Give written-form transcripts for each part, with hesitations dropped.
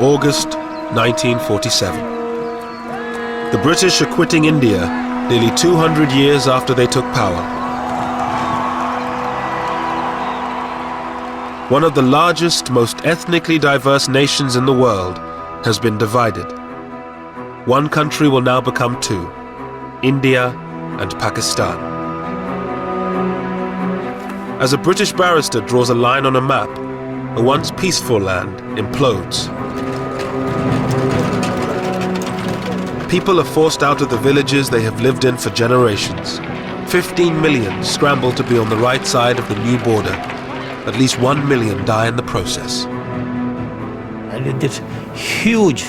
August 1947. The British are quitting India nearly 200 years after they took power. One of the largest, most ethnically diverse nations in the world has been divided. One country will now become two, India and Pakistan. As a British barrister draws a line on a map, a once peaceful land implodes. People are forced out of the villages they have lived in for generations. 15 million scramble to be on the right side of the new border. At least 1 million die in the process. And this huge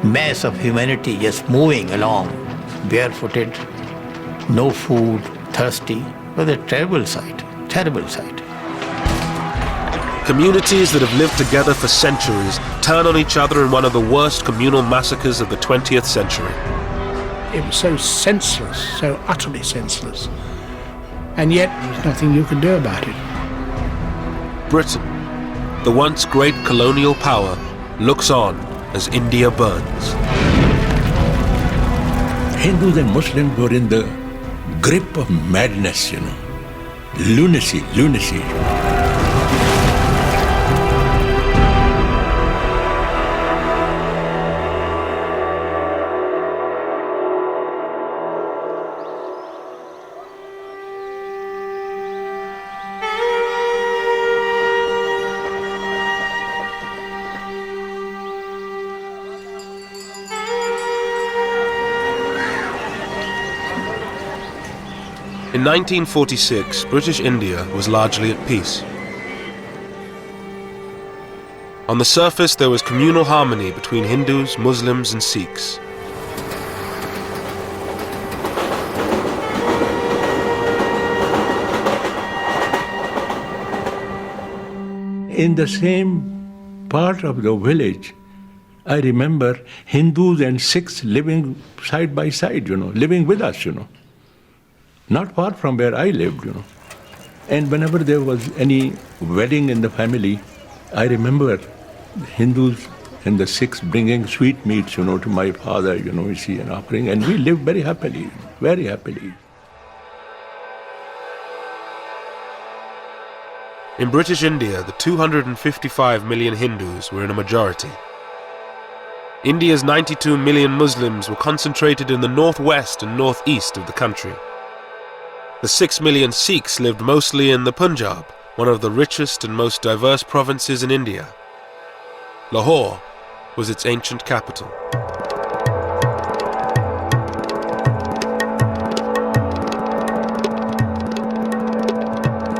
mass of humanity just moving along, barefooted, no food, thirsty. It was a terrible sight, terrible sight. Communities that have lived together for centuries turn on each other in one of the worst communal massacres of the 20th century. It was so senseless, so utterly senseless. And yet, there's nothing you can do about it. Britain, the once great colonial power, looks on as India burns. Hindus and Muslims were in the grip of madness, lunacy. In 1946, British India was largely at peace. On the surface, there was communal harmony between Hindus, Muslims, and Sikhs. In the same part of the village, I remember Hindus and Sikhs living side by side, living with us, Not far from where I lived, And whenever there was any wedding in the family, I remember the Hindus and the Sikhs bringing sweetmeats, to my father, and offering. And we lived very happily, very happily. In British India, the 255 million Hindus were in a majority. India's 92 million Muslims were concentrated in the northwest and northeast of the country. The 6 million Sikhs lived mostly in the Punjab, one of the richest and most diverse provinces in India. Lahore was its ancient capital.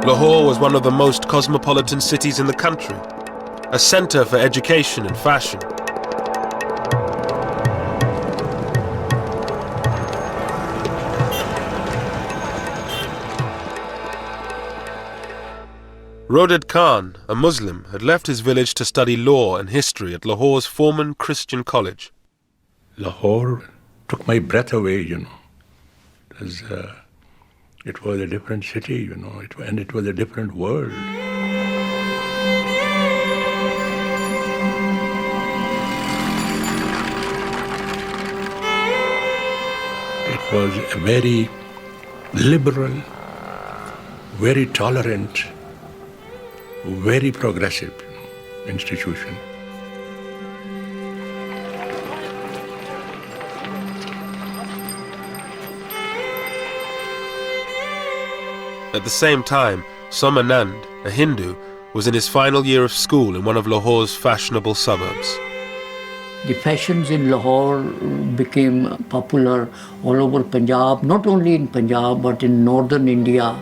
Lahore was one of the most cosmopolitan cities in the country, a center for education and fashion. Roded Khan, a Muslim, had left his village to study law and history at Lahore's Foreman Christian College. Lahore took my breath away, It was a different city, and it was a different world. It was a very liberal, very tolerant, very progressive institution. At the same time, Somanand, a Hindu, was in his final year of school in one of Lahore's fashionable suburbs. The fashions in Lahore became popular all over Punjab, not only in Punjab but in northern India.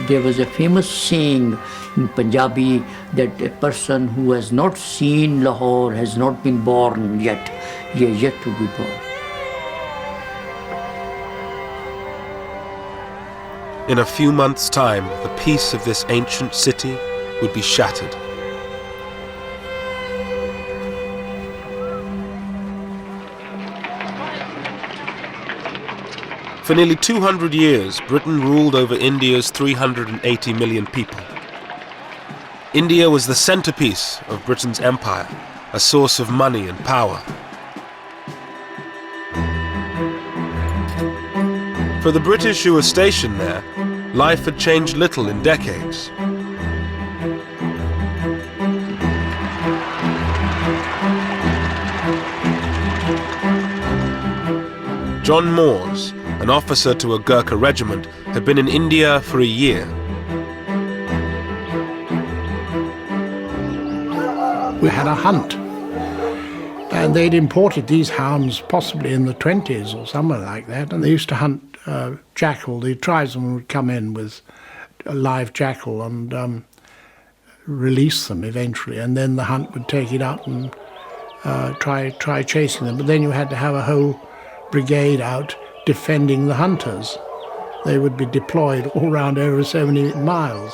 There was a famous saying in Punjabi that a person who has not seen Lahore has not been born yet. He is yet to be born. In a few months' time, the peace of this ancient city would be shattered. For nearly 200 years, Britain ruled over India's 380 million people. India was the centerpiece of Britain's empire, a source of money and power. For the British who were stationed there, life had changed little in decades. John Moores, an officer to a Gurkha regiment, had been in India for a year. We had a hunt, and they'd imported these hounds possibly in the 20s or somewhere like that, and they used to hunt jackal. The tribesmen would come in with a live jackal and release them eventually, and then the hunt would take it up and try chasing them. But then you had to have a whole brigade out defending the hunters. They would be deployed all round over so many miles.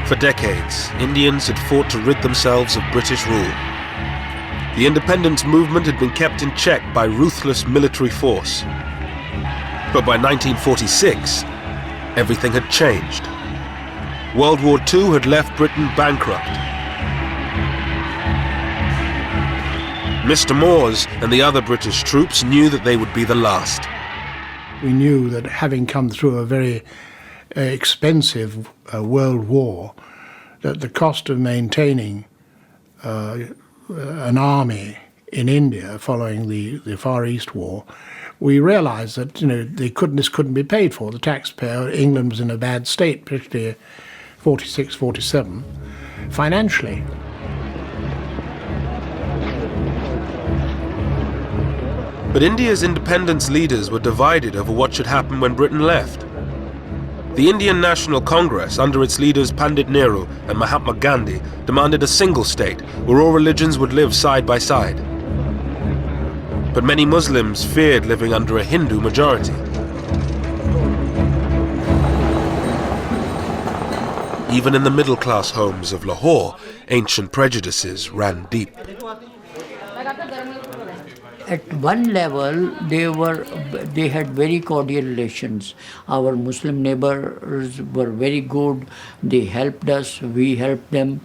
For decades, Indians had fought to rid themselves of British rule. The independence movement had been kept in check by ruthless military force. But by 1946, everything had changed. World War II had left Britain bankrupt. Mr. Moores and the other British troops knew that they would be the last. We knew that having come through a very expensive world war, that the cost of maintaining an army in India following the Far East War, we realised that this couldn't be paid for. The taxpayer, England was in a bad state, particularly 46, 47, financially. But India's independence leaders were divided over what should happen when Britain left. The Indian National Congress, under its leaders Pandit Nehru and Mahatma Gandhi, demanded a single state where all religions would live side by side. But many Muslims feared living under a Hindu majority. Even in the middle-class homes of Lahore, ancient prejudices ran deep. At one level, they had very cordial relations. Our Muslim neighbors were very good. They helped us, we helped them.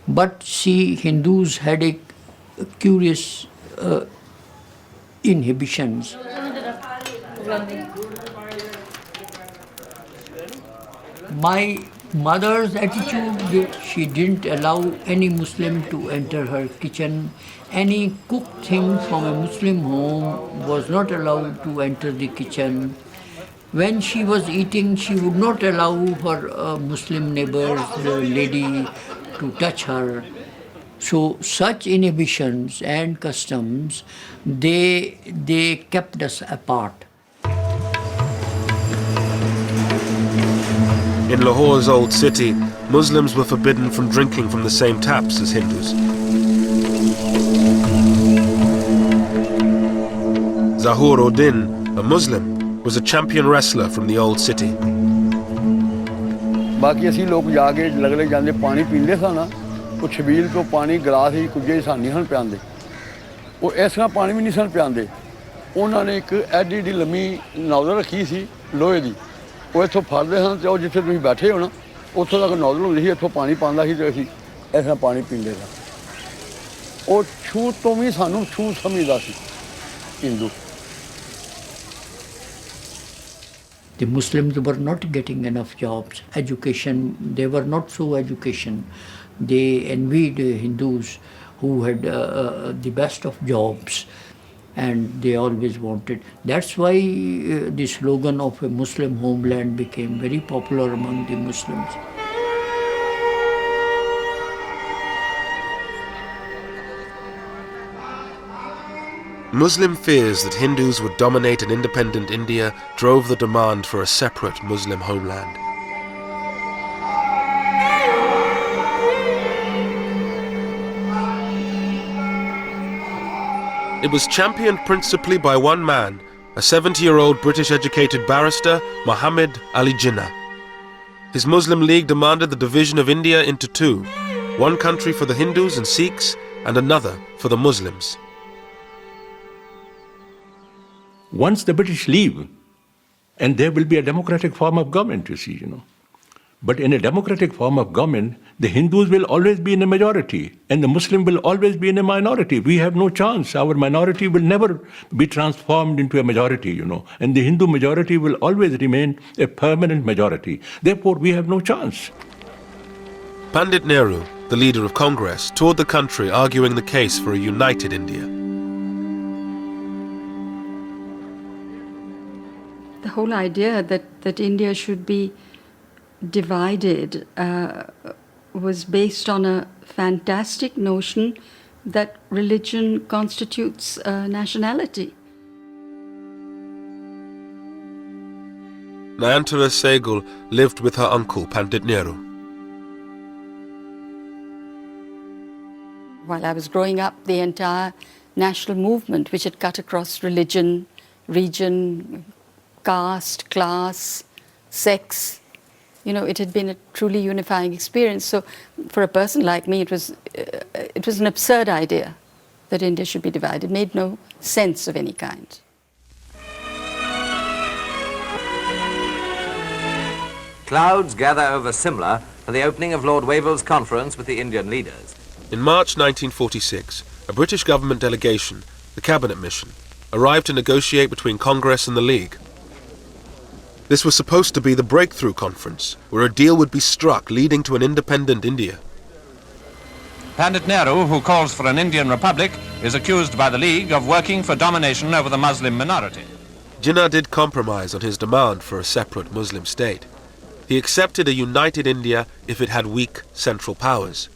But see, Hindus had a curious inhibitions. My mother's attitude, she didn't allow any Muslim to enter her kitchen. Any cooked thing from a Muslim home was not allowed to enter the kitchen. When she was eating, she would not allow her Muslim neighbors, the lady, to touch her. So such inhibitions and customs, they kept us apart. In Lahore's old city, Muslims were forbidden from drinking from the same taps as Hindus. Zahur Uddin, a Muslim, was a champion wrestler from the old city. बाकी असी लोग जाके लगले जांदे पानी पींदे सा ना वो छबील तो पानी गिलास ही कुछ ही सानी सन पियांदे वो इस तरह पानी भी नहीं सन पियांदे उन्होंने एक एडी एडी लम्मी नौजल रखी सी लोहे की वो इत्थों फड़दे सन ते जिथे तुसीं बैठे हो ना उत्थों तक नौजल हुंदी सी इत्थों पानी पांदा सी ते असीं इस तरह पानी पींदे सा वो छूत तो भी सानूं छूत समझदा सी Hindu. The Muslims were not getting enough jobs, education, they were not so education. They envied Hindus who had the best of jobs, and they always wanted. That's why the slogan of a Muslim homeland became very popular among the Muslims. Muslim fears that Hindus would dominate an independent India drove the demand for a separate Muslim homeland. It was championed principally by one man, a 70-year-old British-educated barrister, Muhammad Ali Jinnah. His Muslim League demanded the division of India into two, one country for the Hindus and Sikhs and another for the Muslims. Once the British leave, and there will be a democratic form of government, you see, But in a democratic form of government, the Hindus will always be in a majority and the Muslim will always be in a minority. We have no chance. Our minority will never be transformed into a majority, and the Hindu majority will always remain a permanent majority. Therefore, we have no chance. Pandit Nehru, the leader of Congress, toured the country arguing the case for a united India. The whole idea that India should be divided was based on a fantastic notion that religion constitutes nationality. Nayantara Sehgal lived with her uncle, Pandit Nehru. While I was growing up, the entire national movement, which had cut across religion, region, caste, class, sex, it had been a truly unifying experience. So for a person like me, it was an absurd idea that India should be divided. It made no sense of any kind. Clouds gather over Simla for the opening of Lord Wavell's conference with the Indian leaders. In March 1946, a British government delegation, the Cabinet Mission, arrived to negotiate between Congress and the League. This was supposed to be the breakthrough conference, where a deal would be struck leading to an independent India. Pandit Nehru, who calls for an Indian republic, is accused by the League of working for domination over the Muslim minority. Jinnah did compromise on his demand for a separate Muslim state. He accepted a united India if it had weak central powers.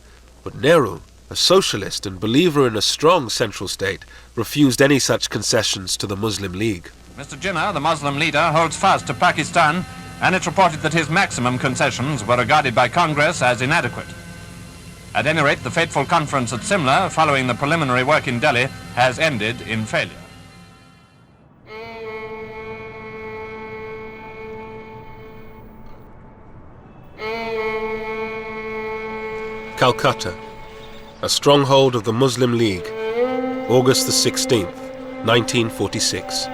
But Nehru, a socialist and believer in a strong central state, refused any such concessions to the Muslim League. Mr. Jinnah, the Muslim leader, holds fast to Pakistan, and it's reported that his maximum concessions were regarded by Congress as inadequate. At any rate, the fateful conference at Simla, following the preliminary work in Delhi, has ended in failure. Calcutta, a stronghold of the Muslim League, August the 16th, 1946.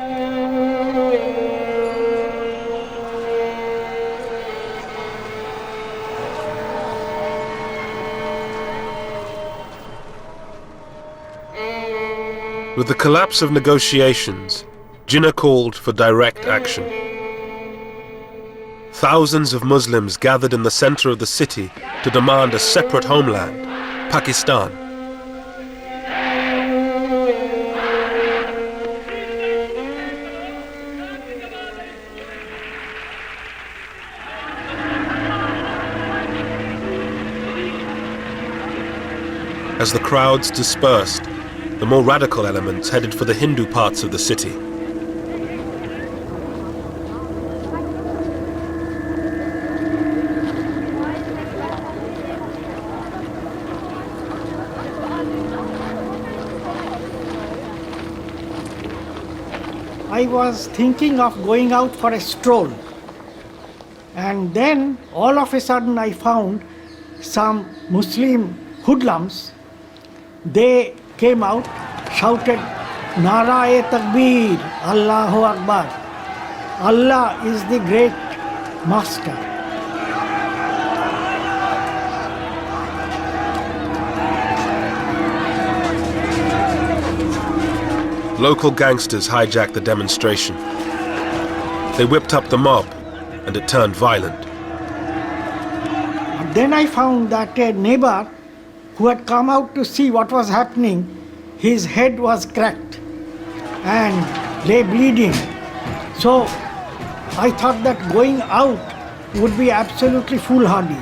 With the collapse of negotiations, Jinnah called for direct action. Thousands of Muslims gathered in the center of the city to demand a separate homeland, Pakistan. As the crowds dispersed, the more radical elements headed for the Hindu parts of the city. I was thinking of going out for a stroll, and then all of a sudden I found some Muslim hoodlums. They came out, shouted, Nara-e Takbir, Allahu Akbar. Allah is the great master. Local gangsters hijacked the demonstration. They whipped up the mob, and it turned violent. Then I found that a neighbor who had come out to see what was happening, his head was cracked and lay bleeding. So I thought that going out would be absolutely foolhardy.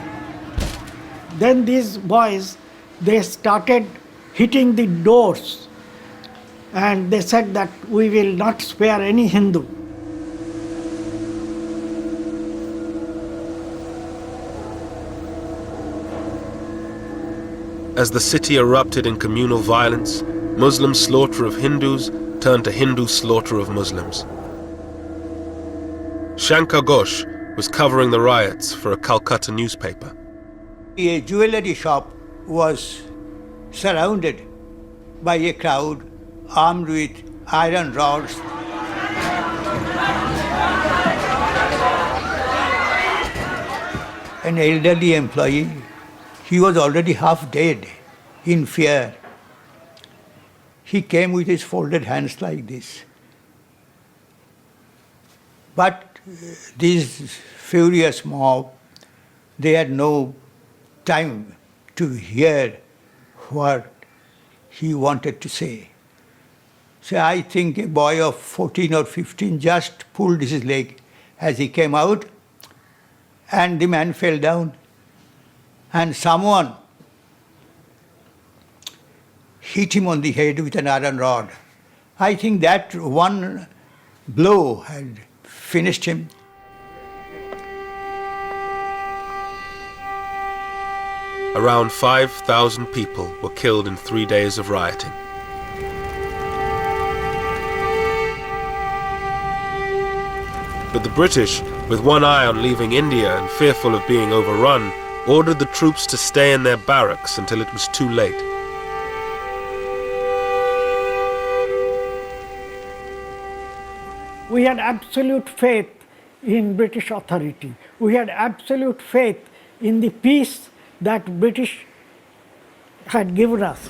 Then these boys, they started hitting the doors, and they said that we will not spare any Hindu. As the city erupted in communal violence, Muslim slaughter of Hindus turned to Hindu slaughter of Muslims. Shankar Ghosh was covering the riots for a Calcutta newspaper. A jewellery shop was surrounded by a crowd armed with iron rods. An elderly employee, he was already half dead in fear. He came with his folded hands like this. But this furious mob, they had no time to hear what he wanted to say. So I think a boy of 14 or 15 just pulled his leg as he came out, and the man fell down. And someone hit him on the head with an iron rod. I think that one blow had finished him. Around 5,000 people were killed in 3 days of rioting. But the British, with one eye on leaving India and fearful of being overrun, ordered the troops to stay in their barracks until it was too late. We had absolute faith in British authority. We had absolute faith in the peace that British had given us.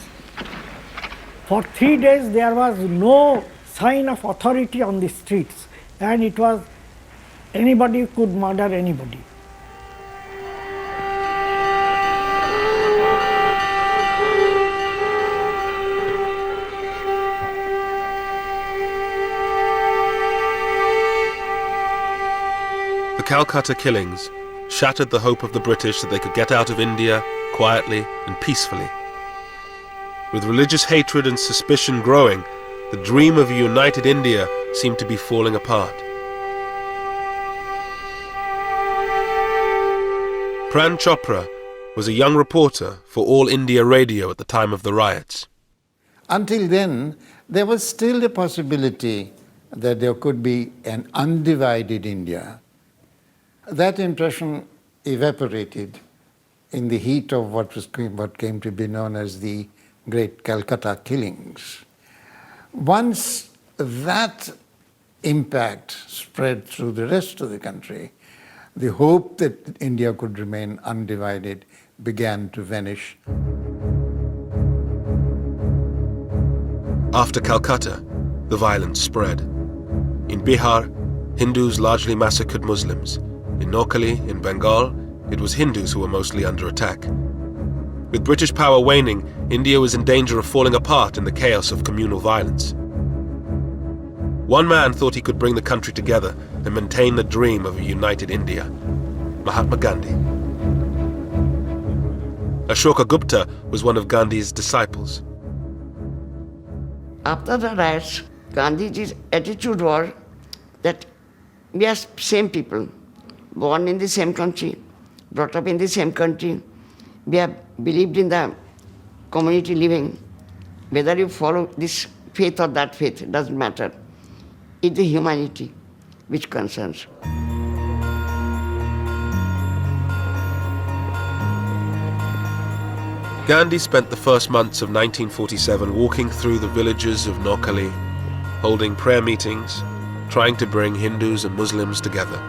For 3 days there was no sign of authority on the streets, and it was anybody could murder anybody. The Calcutta killings shattered the hope of the British that they could get out of India quietly and peacefully. With religious hatred and suspicion growing, the dream of a united India seemed to be falling apart. Pran Chopra was a young reporter for All India Radio at the time of the riots. Until then, there was still a possibility that there could be an undivided India. That impression evaporated in the heat of what came to be known as the Great Calcutta Killings. Once that impact spread through the rest of the country, the hope that India could remain undivided began to vanish. After Calcutta, the violence spread. In Bihar, Hindus largely massacred Muslims. In Noakhali, in Bengal, it was Hindus who were mostly under attack. With British power waning, India was in danger of falling apart in the chaos of communal violence. One man thought he could bring the country together and maintain the dream of a united India: Mahatma Gandhi. Ashoka Gupta was one of Gandhi's disciples. After the riots, Gandhiji's attitude was that we are same people, born in the same country, brought up in the same country. We have believed in the community living. Whether you follow this faith or that faith, it doesn't matter. It's the humanity which concerns. Gandhi spent the first months of 1947 walking through the villages of Noakhali, holding prayer meetings, trying to bring Hindus and Muslims together.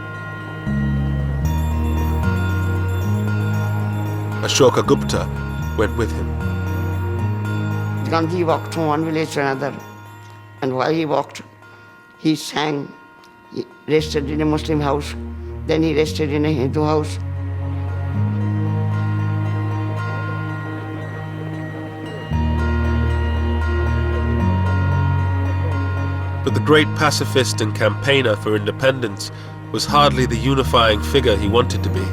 Ashoka Gupta went with him. Gandhi walked from one village to another, and while he walked, he sang. He rested in a Muslim house, then he rested in a Hindu house. But the great pacifist and campaigner for independence was hardly the unifying figure he wanted to be.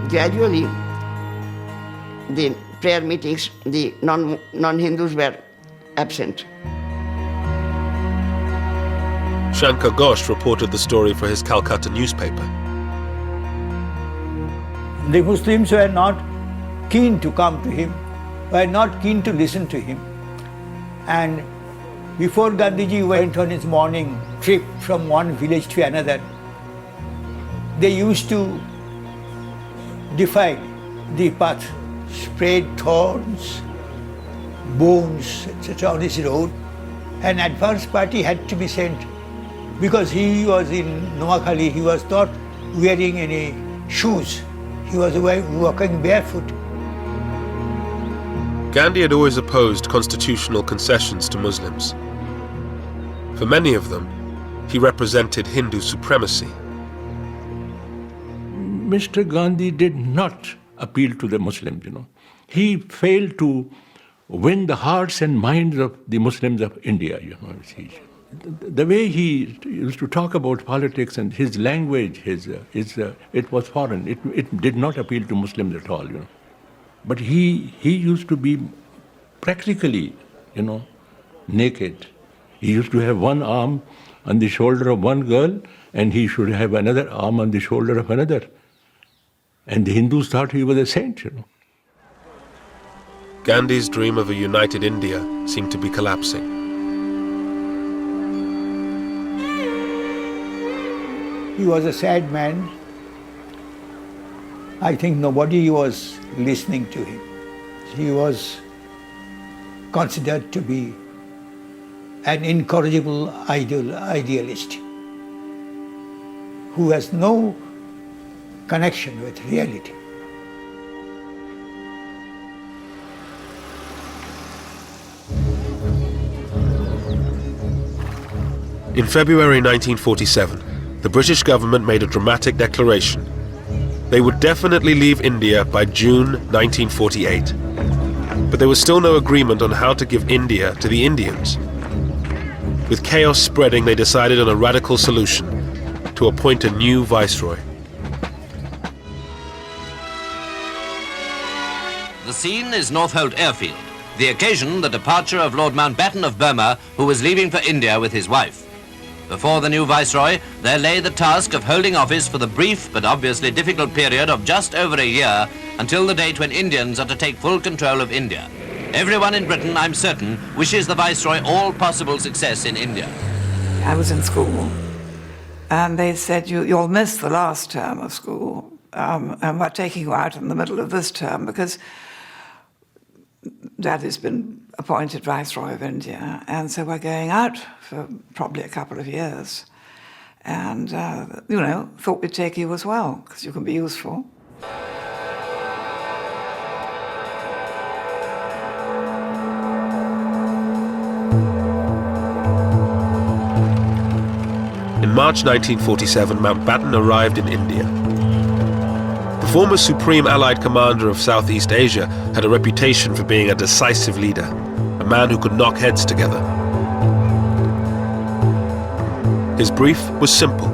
Gradually, the prayer meetings, the non-Hindus were absent. Shankar Ghosh reported the story for his Calcutta newspaper. The Muslims were not keen to come to him, were not keen to listen to him. And Before Gandhiji went on his morning trip from one village to another, they used to defile the path, spread thorns, bones, etc. on his road. An advance party had to be sent because he was in Noakhali, he was not wearing any shoes. He was walking barefoot. Gandhi had always opposed constitutional concessions to Muslims. For many of them, he represented Hindu supremacy. Mr. Gandhi did not appeal to the Muslims, He failed to win the hearts and minds of the Muslims of India, The way he used to talk about politics and his language, it was foreign. It did not appeal to Muslims at all, But he used to be practically, naked. He used to have one arm on the shoulder of one girl, and he should have another arm on the shoulder of another. And the Hindus thought he was a saint, Gandhi's dream of a united India seemed to be collapsing. He was a sad man. I think nobody was listening to him. He was considered to be an incorrigible idealist who has no connection with reality. In February 1947, the British government made a dramatic declaration. They would definitely leave India by June 1948. But there was still no agreement on how to give India to the Indians. With chaos spreading, they decided on a radical solution: to appoint a new viceroy. The scene is Northolt Airfield, the occasion the departure of Lord Mountbatten of Burma, who was leaving for India with his wife. Before the new viceroy, there lay the task of holding office for the brief but obviously difficult period of just over a year until the date when Indians are to take full control of India. Everyone in Britain, I'm certain, wishes the viceroy all possible success in India. I was in school, and they said, you'll miss the last term of school, and we're taking you out in the middle of this term because Daddy's been appointed Viceroy of India, and so we're going out for probably a couple of years. And, thought we'd take you as well, because you can be useful. In March 1947, Mountbatten arrived in India. The former Supreme Allied Commander of Southeast Asia had a reputation for being a decisive leader, a man who could knock heads together. His brief was simple: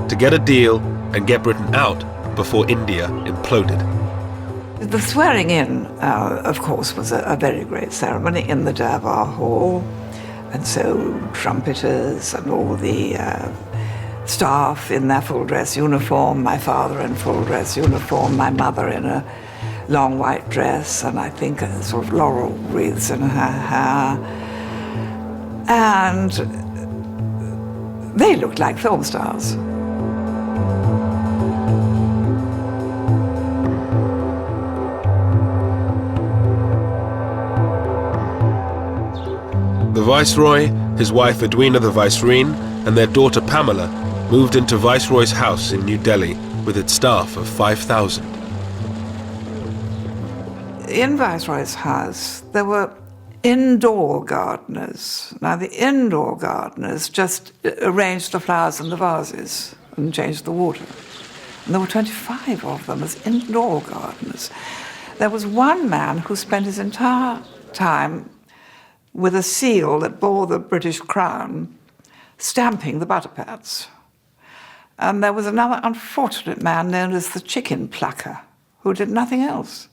to get a deal and get Britain out before India imploded. The swearing in, of course, was a very great ceremony in the Durbar Hall. And so trumpeters and all the staff in their full dress uniform, my father in full dress uniform, my mother in a long white dress, and I think a sort of laurel wreaths in her hair. And they looked like film stars. The Viceroy, his wife Edwina the Vicereine, and their daughter Pamela moved into Viceroy's house in New Delhi with its staff of 5,000. In Viceroy's house, there were indoor gardeners. Now, the indoor gardeners just arranged the flowers in the vases and changed the water. And there were 25 of them as indoor gardeners. There was one man who spent his entire time with a seal that bore the British crown, stamping the butter pads. And there was another unfortunate man known as the chicken plucker, who did nothing else.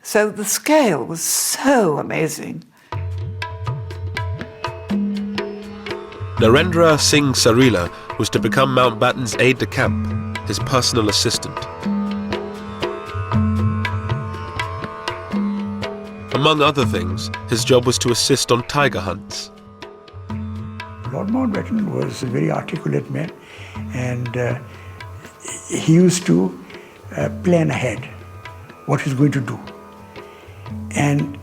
So the scale was so amazing. Narendra Singh Sarila was to become Mountbatten's aide-de-camp, his personal assistant. Among other things, his job was to assist on tiger hunts. Lord Mountbatten was a very articulate man, and he used to plan ahead what he's going to do. And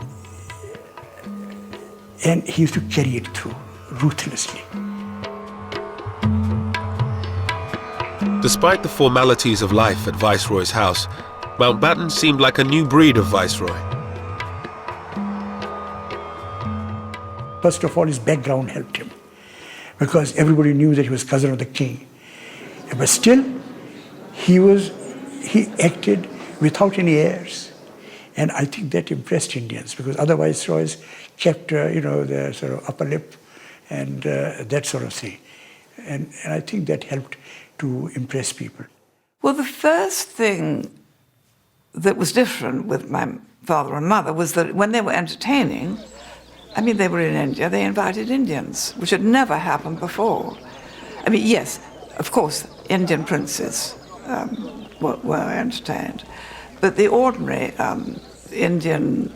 he used to carry it through ruthlessly. Despite the formalities of life at Viceroy's house, Mountbatten seemed like a new breed of Viceroy. First of all, his background helped him, because everybody knew that he was cousin of the king. But still, he acted without any airs. And I think that impressed Indians, because other viceroys kept, their sort of upper lip and that sort of thing. And I think that helped to impress people. Well, the first thing that was different with my father and mother was that when they were entertaining, they were in India, they invited Indians, which had never happened before. Yes, of course, Indian princes were entertained, but the ordinary Indian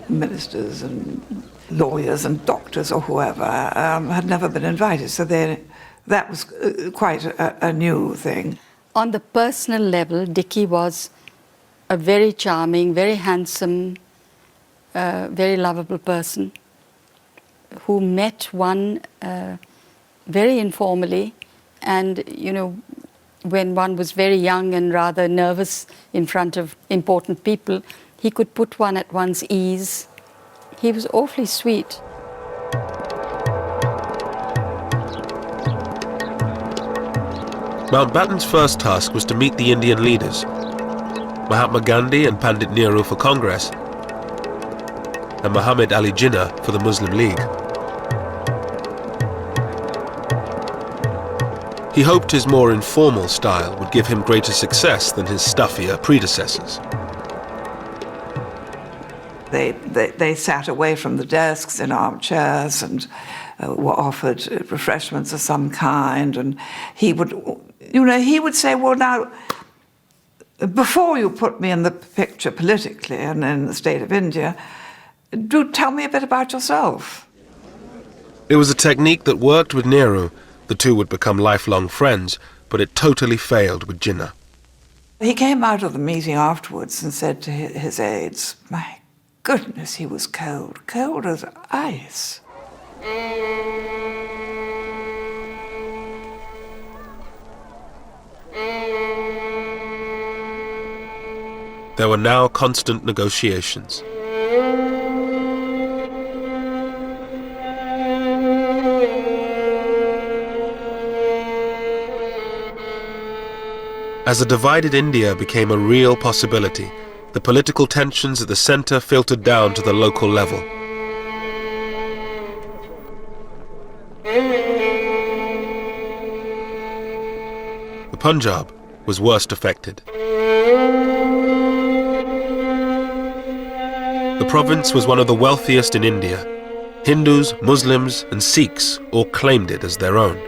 ministers and lawyers and doctors or whoever had never been invited, so that was quite a new thing. On the personal level, Dickie was a very charming, very handsome, very lovable person who met one very informally, and when one was very young and rather nervous in front of important people, he could put one at one's ease. He was awfully sweet. Mountbatten's first task was to meet the Indian leaders, Mahatma Gandhi and Pandit Nehru for Congress, and Muhammad Ali Jinnah for the Muslim League. He hoped his more informal style would give him greater success than his stuffier predecessors. They sat away from the desks in armchairs and were offered refreshments of some kind, and he would say, well, now, before you put me in the picture politically and in the state of India, do tell me a bit about yourself. It was a technique that worked with Nehru. The two would become lifelong friends, but it totally failed with Jinnah. He came out of the meeting afterwards and said to his aides, my goodness, he was cold, cold as ice. There were now constant negotiations. As a divided India became a real possibility, the political tensions at the centre filtered down to the local level. The Punjab was worst affected. The province was one of the wealthiest in India. Hindus, Muslims, and Sikhs all claimed it as their own.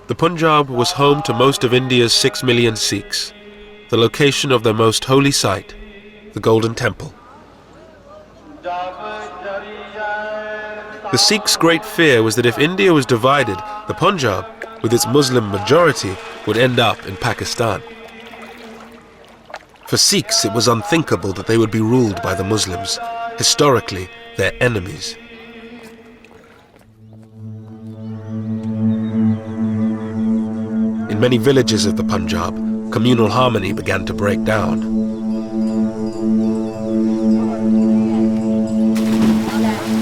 The Punjab was home to most of India's 6 million Sikhs, the location of their most holy site, the Golden Temple. The Sikhs' great fear was that if India was divided, the Punjab, with its Muslim majority, would end up in Pakistan. For Sikhs, it was unthinkable that they would be ruled by the Muslims, historically their enemies. In many villages of the Punjab, communal harmony began to break down.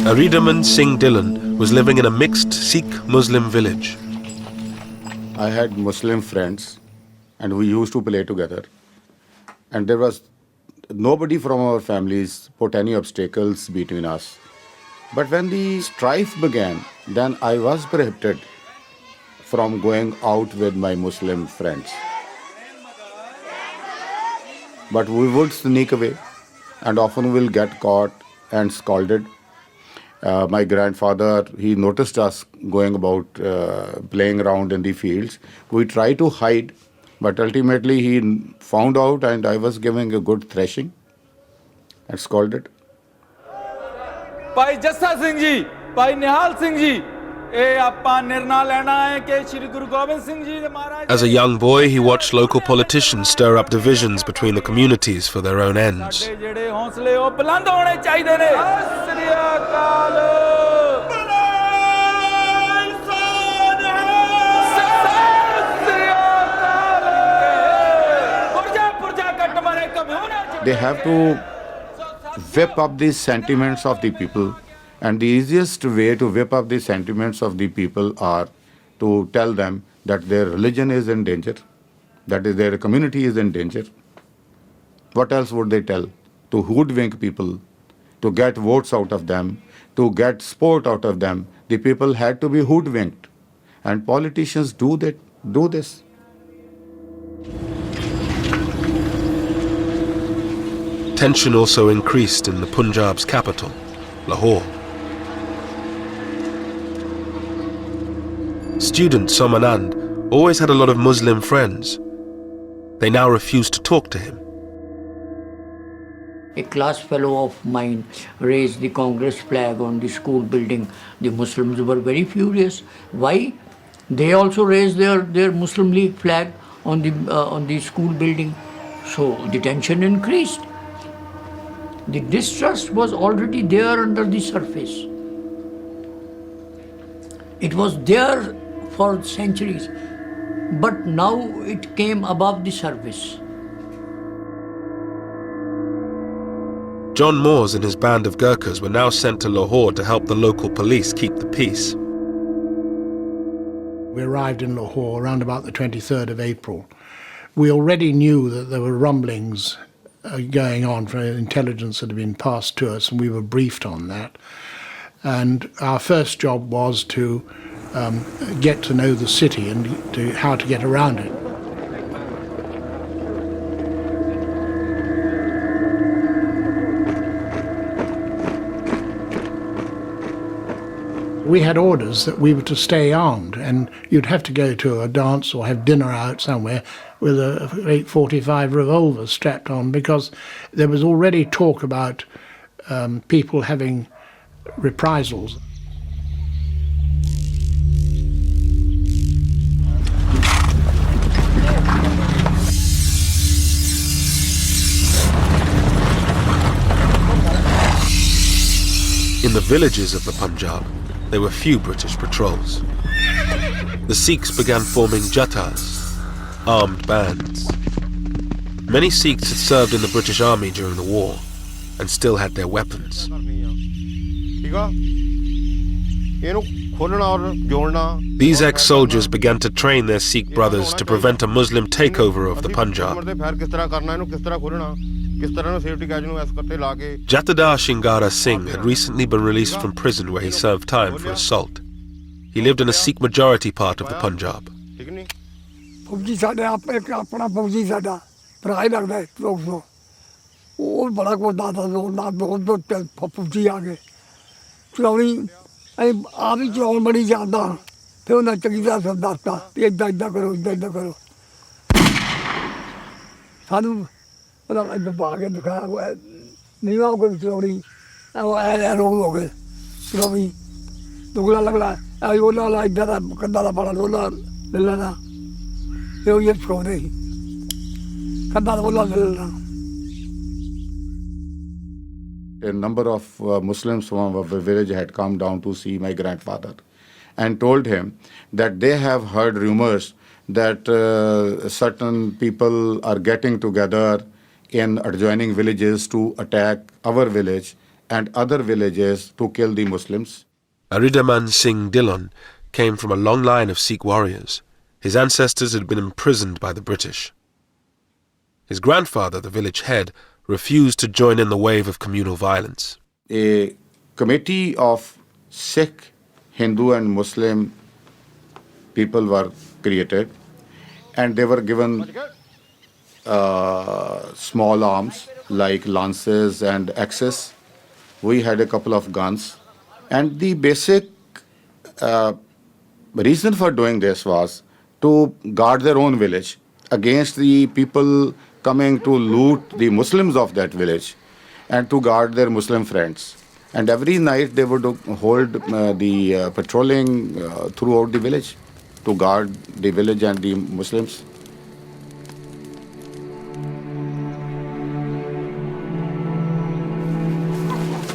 Aridaman Singh Dillon was living in a mixed Sikh-Muslim village. I had Muslim friends and we used to play together. And there was nobody from our families put any obstacles between us. But when the strife began, then I was prohibited from going out with my Muslim friends. But we would sneak away and often will get caught and scolded. My grandfather, he noticed us going about playing around in the fields. We tried to hide, But ultimately he found out and I was giving a good thrashing and scolded. ਭਾਈ ਜੱਸਾ ਸਿੰਘ ਜੀ ਭਾਈ ਨਿਹਾਲ ਸਿੰਘ ਜੀ ਇਹ ਆਪਾਂ ਨਿਰਣਾ ਲੈਣਾ ਹੈ ਕਿ ਸ੍ਰੀ ਗੁਰੂ ਗੋਬਿੰਦ ਸਿੰਘ ਜੀ ਦੇ ਮਹਾਰਾਜ As a young boy, he watched local politicians stir up divisions between the communities for their own ends. ਸਾਡੇ ਜਿਹੜੇ ਹੌਸਲੇ ਉਹ ਬੁਲੰਦ ਹੋਣੇ ਚਾਹੀਦੇ ਨੇ ਸਤਿ ਸ੍ਰੀ ਅਕਾਲ They have to whip up the sentiments of the people, and the easiest way to whip up the sentiments of the people are to tell them that their religion is in danger, that is their community is in danger. What else would they tell? To hoodwink people, to get votes out of them, to get support out of them. The people had to be hoodwinked, and politicians do this. Tension also increased in the Punjab's capital, Lahore. Student Somanand always had a lot of Muslim friends. They now refused to talk to him. A class fellow of mine raised the Congress flag on the school building. The Muslims were very furious. Why? They also raised their Muslim League flag on the school building. So the tension increased. The distrust was already there under the surface. It was there for centuries, but now it came above the surface. John Moores and his band of Gurkhas were now sent to Lahore to help the local police keep the peace. We arrived in Lahore around about the 23rd of April. We already knew that there were rumblings going on for intelligence that had been passed to us, and we were briefed on that. And our first job was to get to know the city and how to get around it. We had orders that we were to stay armed, and you'd have to go to a dance or have dinner out somewhere with a 845 revolver strapped on, because there was already talk about people having reprisals. In the villages of the Punjab, there were few British patrols. The Sikhs began forming jathas, armed bands. Many Sikhs had served in the British Army during the war and still had their weapons. These ex-soldiers began to train their Sikh brothers to prevent a Muslim takeover of the Punjab. Jatadar Shingara Singh had recently been released from prison where he served time for assault. He lived in a Sikh majority part of the Punjab. फौजी साढ़े आप एक अपना फौजी साढ़ा भरा ही लगता है लोग तो वो बड़ा को दादा ना बहुत फौजी आ गए चलानी आप ही चलाने बड़ी जाता फिर उन्हें चंगी तरह सब दसता इदा इदा करो इदा करो सानू इधर पा के दिखाया नहीं वहाँ कोई चलानी रोग हो गए चलानी दुगला लगला वो इधर कंधा का बड़ा रोला ले लेना A number of Muslims from our village had come down to see my grandfather and told him that they have heard rumors that certain people are getting together in adjoining villages to attack our village and other villages to kill the Muslims. Aridaman Singh Dillon came from a long line of Sikh warriors. His ancestors had been imprisoned by the British. His grandfather, the village head, refused to join in the wave of communal violence. A committee of Sikh, Hindu and Muslim people were created, and they were given small arms like lances and axes. We had a couple of guns, and the basic reason for doing this was to guard their own village against the people coming to loot the Muslims of that village and to guard their Muslim friends. And every night they would hold the patrolling throughout the village to guard the village and the Muslims.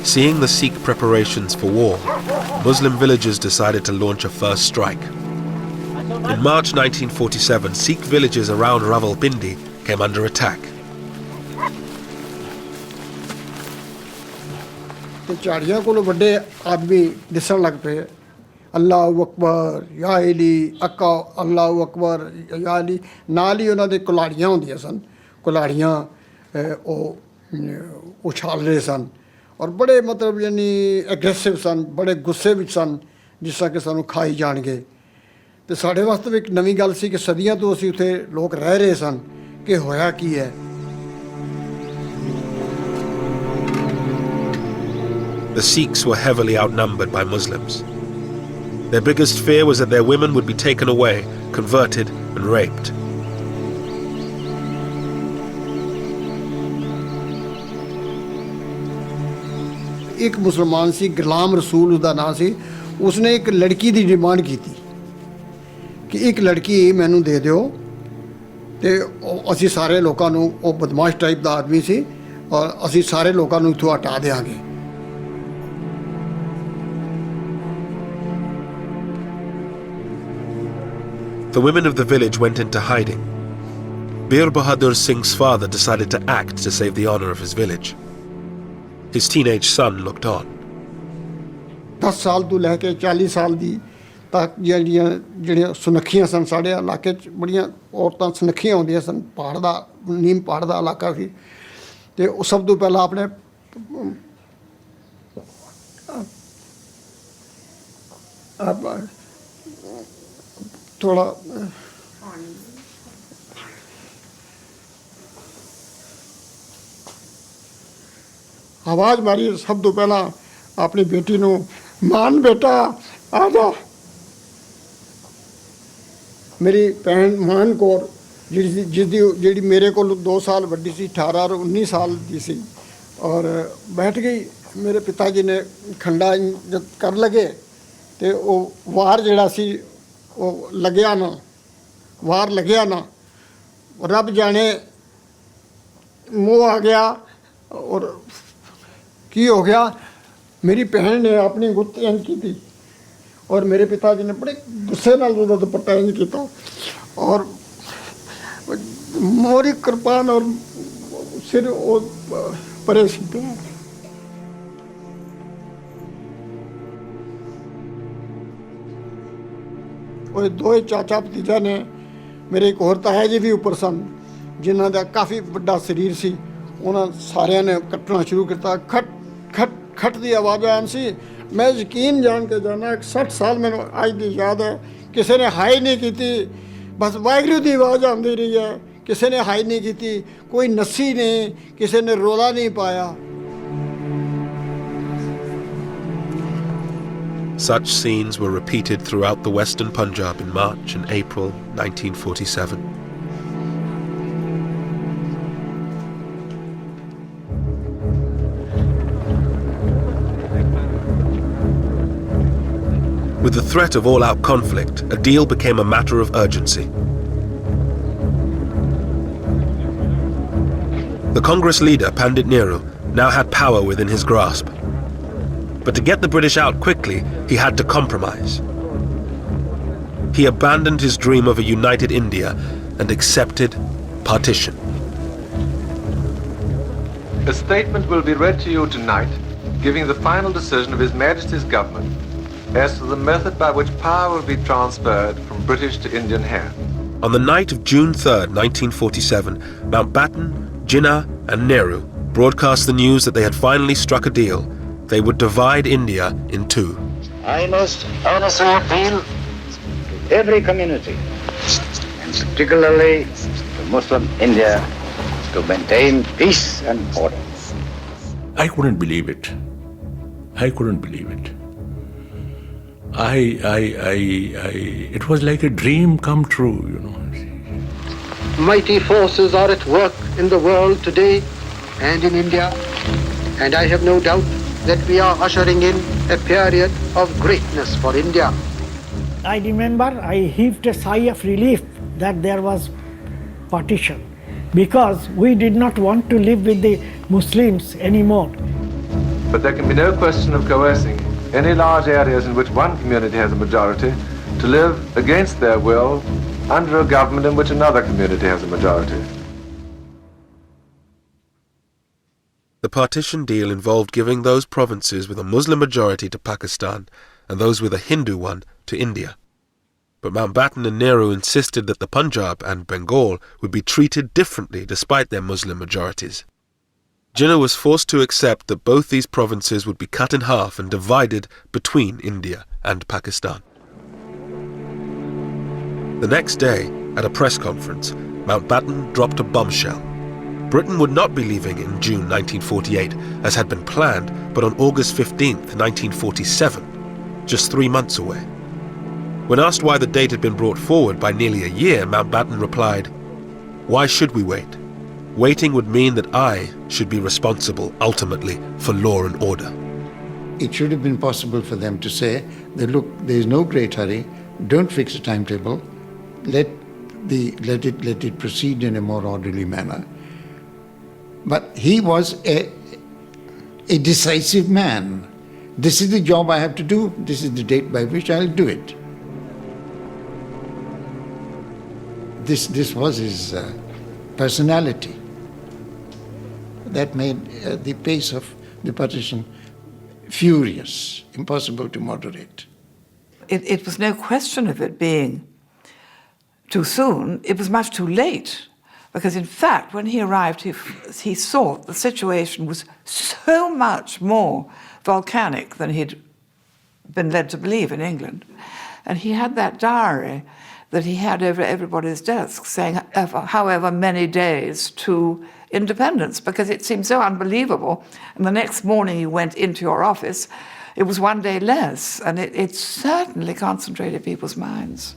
Seeing the Sikh preparations for war, Muslim villagers decided to launch a first strike. In March 1947, Sikh villages around Rawalpindi came under attack. ਤੇ ਝਾੜੀਆਂ ਕੋਲੋਂ ਵੱਡੇ ਆਦਮੀ ਦਿਸਣ ਲੱਗ ਪਏ ਅੱਲਾਹੁ ਅਕਬਰ ਯਾ ਅਲੀ ਅੱਕਾ ਅੱਲਾਹੁ ਅਕਬਰ ਯਾ ਅਲੀ ਨਾਲ ਹੀ ਉਹਨਾਂ ਦੇ ਕੁਲਾੜੀਆਂ ਹੁੰਦੀਆਂ ਸਨ ਕੁਲਾੜੀਆਂ ਉਹ ਉਛਾਲ ਰਹੇ ਸਨ ਔਰ ਬੜੇ ਮਤਲਬ ਯਾਨੀ ਐਗਰੈਸਿਵ ਸਨ ਬੜੇ ਗੁੱਸੇ ਵਿੱਚ ਸਨ ਜਿਸ ਤਰ੍ਹਾਂ ਕਿ ਸਾਨੂੰ ਖਾਈ ਜਾਣਗੇ ਤੇ ਸਾਡੇ ਵਾਸਤੇ ਵੀ ਇੱਕ ਨਵੀਂ ਗੱਲ ਸੀ ਕਿ ਸਦੀਆਂ ਤੋਂ ਅਸੀਂ ਉੱਥੇ ਲੋਕ ਰਹਿ ਰਹੇ ਸਨ ਕਿ ਹੋਇਆ ਕੀ ਹੈ The Sikhs were heavily outnumbered by Muslims. Their biggest fear was that their women would be taken away, converted and raped. ਇੱਕ ਮੁਸਲਮਾਨ ਸੀ ਗੁਲਾਮ ਰਸੂਲ ਉਹਦਾ ਨਾਂ ਸੀ ਉਸਨੇ ਇੱਕ ਲੜਕੀ ਦੀ ਡਿਮਾਂਡ ਕੀਤੀ ਕਿ ਇੱਕ ਲੜਕੀ ਮੈਨੂੰ ਦੇ ਦਿਓ ਤੇ ਅਸੀਂ ਸਾਰੇ ਲੋਕਾਂ ਨੂੰ ਉਹ ਬਦਮਾਸ਼ ਟਾਈਪ ਦਾ ਆਦਮੀ ਸੀ ਔਰ ਅਸੀਂ ਸਾਰੇ ਲੋਕਾਂ ਨੂੰ ਇੱਥੋਂ ਹਟਾ ਦੇਵਾਂਗੇ The women of the village went into hiding. Bir Bahadur Singh's father decided to act to save the honor of his village. His teenage son looked on. 10 ਸਾਲ ਤੋਂ ਲੈ ਕੇ 40 ਸਾਲ ਦੀ ਤੱਕ ਜਿਹੜੀਆਂ ਸੁਨੱਖੀਆਂ ਸਨ ਸਾਡੇ ਇਲਾਕੇ 'ਚ ਬੜੀਆਂ ਔਰਤਾਂ ਸੁਨੱਖੀਆਂ ਹੁੰਦੀਆਂ ਸਨ ਪਹਾੜ ਦਾ ਨੀਮ ਪਹਾੜ ਦਾ ਇਲਾਕਾ ਸੀ ਤੇ ਉਹ ਸਭ ਤੋਂ ਪਹਿਲਾਂ ਆਪਣੇ थोड़ा आवाज़ मारी सब तो पहला अपनी बेटी नू मान बेटा आ जा मेरी भैन मान कौर जिसदी जी मेरे को 2 साल वड्डी सी 18 और 19 साल की सी और बैठ गई मेरे पिताजी ने खंडा जब कर लगे तो वो वार जड़ा सी ਉਹ ਲੱਗਿਆ ਨਾ ਵਾਰ ਲੱਗਿਆ ਨਾ ਰੱਬ ਜਾਣੇ ਮੋਹ ਆ ਗਿਆ ਔਰ ਕੀ ਹੋ ਗਿਆ ਮੇਰੀ ਭੈਣ ਨੇ ਆਪਣੀ ਗੁੱਤ ਇੰਝ ਕੀਤੀ ਔਰ ਮੇਰੇ ਪਿਤਾ ਜੀ ਨੇ ਬੜੇ ਗੁੱਸੇ ਨਾਲ ਉਹਦਾ ਦੁਪੱਟਾ ਇੰਝ ਕੀਤਾ ਔਰ ਮੋਰੀ ਕਿਰਪਾਨ ਔਰ ਸਿਰ ਉਹ ਪਰੇ ਸੀ ਪਿਆ ਉਹ ਦੋਏ ਚਾਚਾ ਭਤੀਜਾ ਨੇ ਮੇਰੇ ਇੱਕ ਹੋਰ ਤਾਇਆ ਜੀ ਵੀ ਉੱਪਰ ਸਨ ਜਿਨ੍ਹਾਂ ਦਾ ਕਾਫੀ ਵੱਡਾ ਸਰੀਰ ਸੀ ਉਹਨਾਂ ਸਾਰਿਆਂ ਨੇ ਕੱਟਣਾ ਸ਼ੁਰੂ ਕੀਤਾ ਖਟ ਖਟ ਖਟ ਦੀ ਆਵਾਜ਼ ਆਉਣ ਸੀ ਮੈਂ ਯਕੀਨ ਜਾਣ ਕੇ ਜਾਣਾ 60 ਸਾਲ ਮੈਨੂੰ ਅੱਜ ਦੀ ਯਾਦ ਹੈ ਕਿਸੇ ਨੇ ਹਾਈ ਨਹੀਂ ਕੀਤੀ ਬਸ ਵਾਹਿਗੁਰੂ ਦੀ ਆਵਾਜ਼ ਆਉਂਦੀ ਰਹੀ ਹੈ ਕਿਸੇ ਨੇ ਹਾਈ ਨਹੀਂ ਕੀਤੀ ਕੋਈ ਨੱਸੀ ਨਹੀਂ ਕਿਸੇ ਨੇ ਰੋਲਾ ਨਹੀਂ ਪਾਇਆ Such scenes were repeated throughout the western Punjab in March and April 1947. With the threat of all-out conflict, a deal became a matter of urgency. The Congress leader, Pandit Nehru, now had power within his grasp. But to get the British out quickly, he had to compromise. He abandoned his dream of a united India and accepted partition. A statement will be read to you tonight, giving the final decision of His Majesty's government as to the method by which power will be transferred from British to Indian hands. On the night of June 3rd, 1947, Mountbatten, Jinnah and Nehru broadcast the news that they had finally struck a deal. They would divide India in two. I must honestly appeal to every community, and particularly to Muslim India, to maintain peace and order. I couldn't believe it. I couldn't believe it. It was like a dream come true, you know. mighty forces are at work in the world today and in India, and I have no doubt that we are ushering in a period of greatness for India. I remember I heaved a sigh of relief that there was partition, because we did not want to live with the Muslims anymore. But there can be no question of coercing any large areas in which one community has a majority to live against their will under a government in which another community has a majority. The partition deal involved giving those provinces with a Muslim majority to Pakistan and those with a Hindu one to India. But Mountbatten and Nehru insisted that the Punjab and Bengal would be treated differently despite their Muslim majorities. Jinnah was forced to accept that both these provinces would be cut in half and divided between India and Pakistan. The next day, at a press conference, Mountbatten dropped a bombshell. Britain would not be leaving in June 1948, as had been planned, but on August 15, 1947, just 3 months away. When asked why the date had been brought forward by nearly a year, Mountbatten replied, "Why should we wait? Waiting would mean that I should be responsible, ultimately, for law and order." It should have been possible for them to say that, look, there is no great hurry, don't fix a timetable, let it proceed in a more orderly manner. But he was a decisive man. This is the job I have to do, this is the date by which I'll do it. This was his personality. That made the pace of the partition furious, impossible to moderate. It was no question of it being too soon, it was much too late. Because in fact, when he arrived, he saw the situation was so much more volcanic than he'd been led to believe in England. And he had that diary that he had over everybody's desk saying however many days to independence, because it seemed so unbelievable. And the next morning you went into your office, it was 1 day less, and it certainly concentrated people's minds.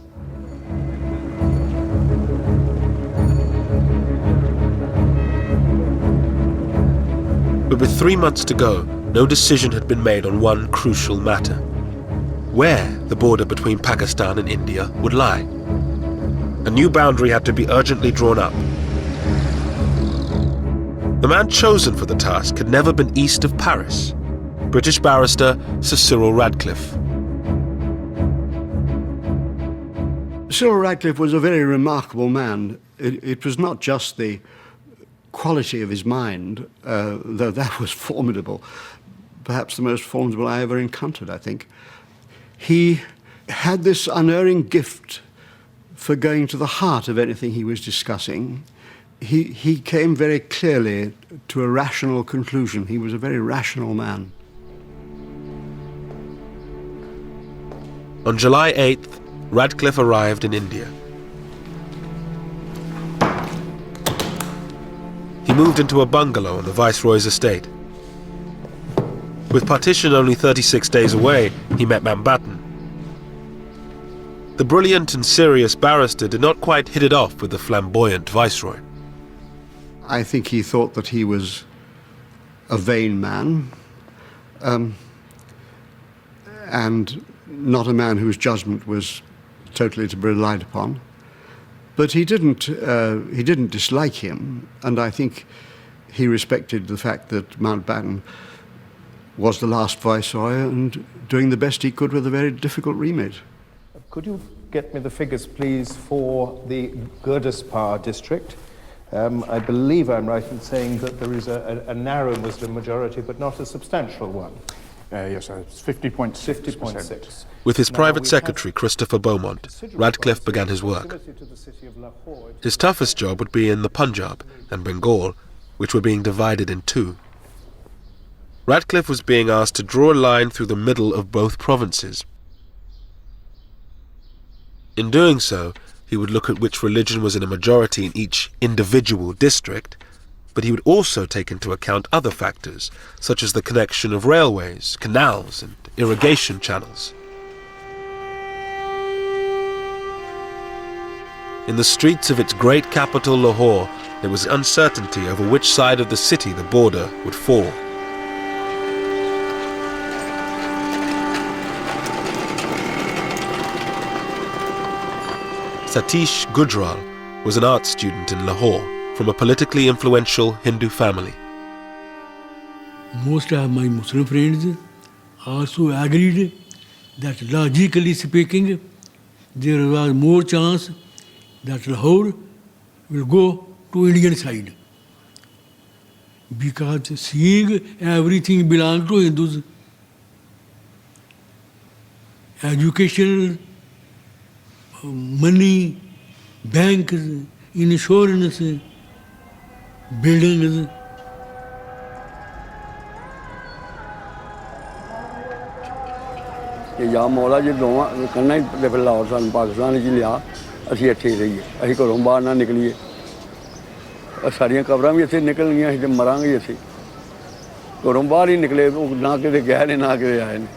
But with 3 months to go, no decision had been made on one crucial matter: where the border between Pakistan and India would lie. A new boundary had to be urgently drawn up. The man chosen for the task had never been east of Paris: British barrister Sir Cyril Radcliffe. Cyril Radcliffe was a very remarkable man. It was not just the quality of his mind, though that was formidable, perhaps the most formidable I ever encountered, I think. He had this unerring gift for going to the heart of anything he was discussing. He came very clearly to a rational conclusion. He was a very rational man. On July 8th, Radcliffe arrived in India. He moved into a bungalow on the Viceroy's estate. With partition only 36 days away, he met Mountbatten. The brilliant and serious barrister did not quite hit it off with the flamboyant Viceroy. I think he thought that he was a vain man, and not a man whose judgment was totally to be relied upon. But he didn't dislike him, and I think he respected the fact that Mountbatten was the last Viceroy and doing the best he could with a very difficult remit. Could you get me the figures, please, for the Gurdaspur district? I believe I'm right in saying that there is a narrow Muslim majority, but not a substantial one. Yes, it's 50.6%. 50.6. With his private secretary, Christopher Beaumont, Radcliffe began his work. His toughest job would be in the Punjab and Bengal, which were being divided in two. Radcliffe was being asked to draw a line through the middle of both provinces. In doing so, he would look at which religion was in a majority in each individual district, but he would also take into account other factors, such as the connection of railways, canals, and irrigation channels. In the streets of its great capital, Lahore, there was uncertainty over which side of the city the border would fall. Satish Gujral was an art student in Lahore from a politically influential Hindu family. Most of my Muslim friends also agreed that logically speaking, there was more chance that Lahore will go to Indian side. Because seeing everything belongs to Hindus, education, money, banks, insurance, buildings. या मौला जी दोवां कन्ना ही फिर लाहौर सन पाकिस्तान च लिया असीं इत्थे ही रहिए असीं घरों बाहर ना निकलीए सारियां कबरां भी इत्थे निकल गईयां असीं ते मरांगे इत्थे घरों बाहर ही निकले ना किते गए ने ना किते आए ने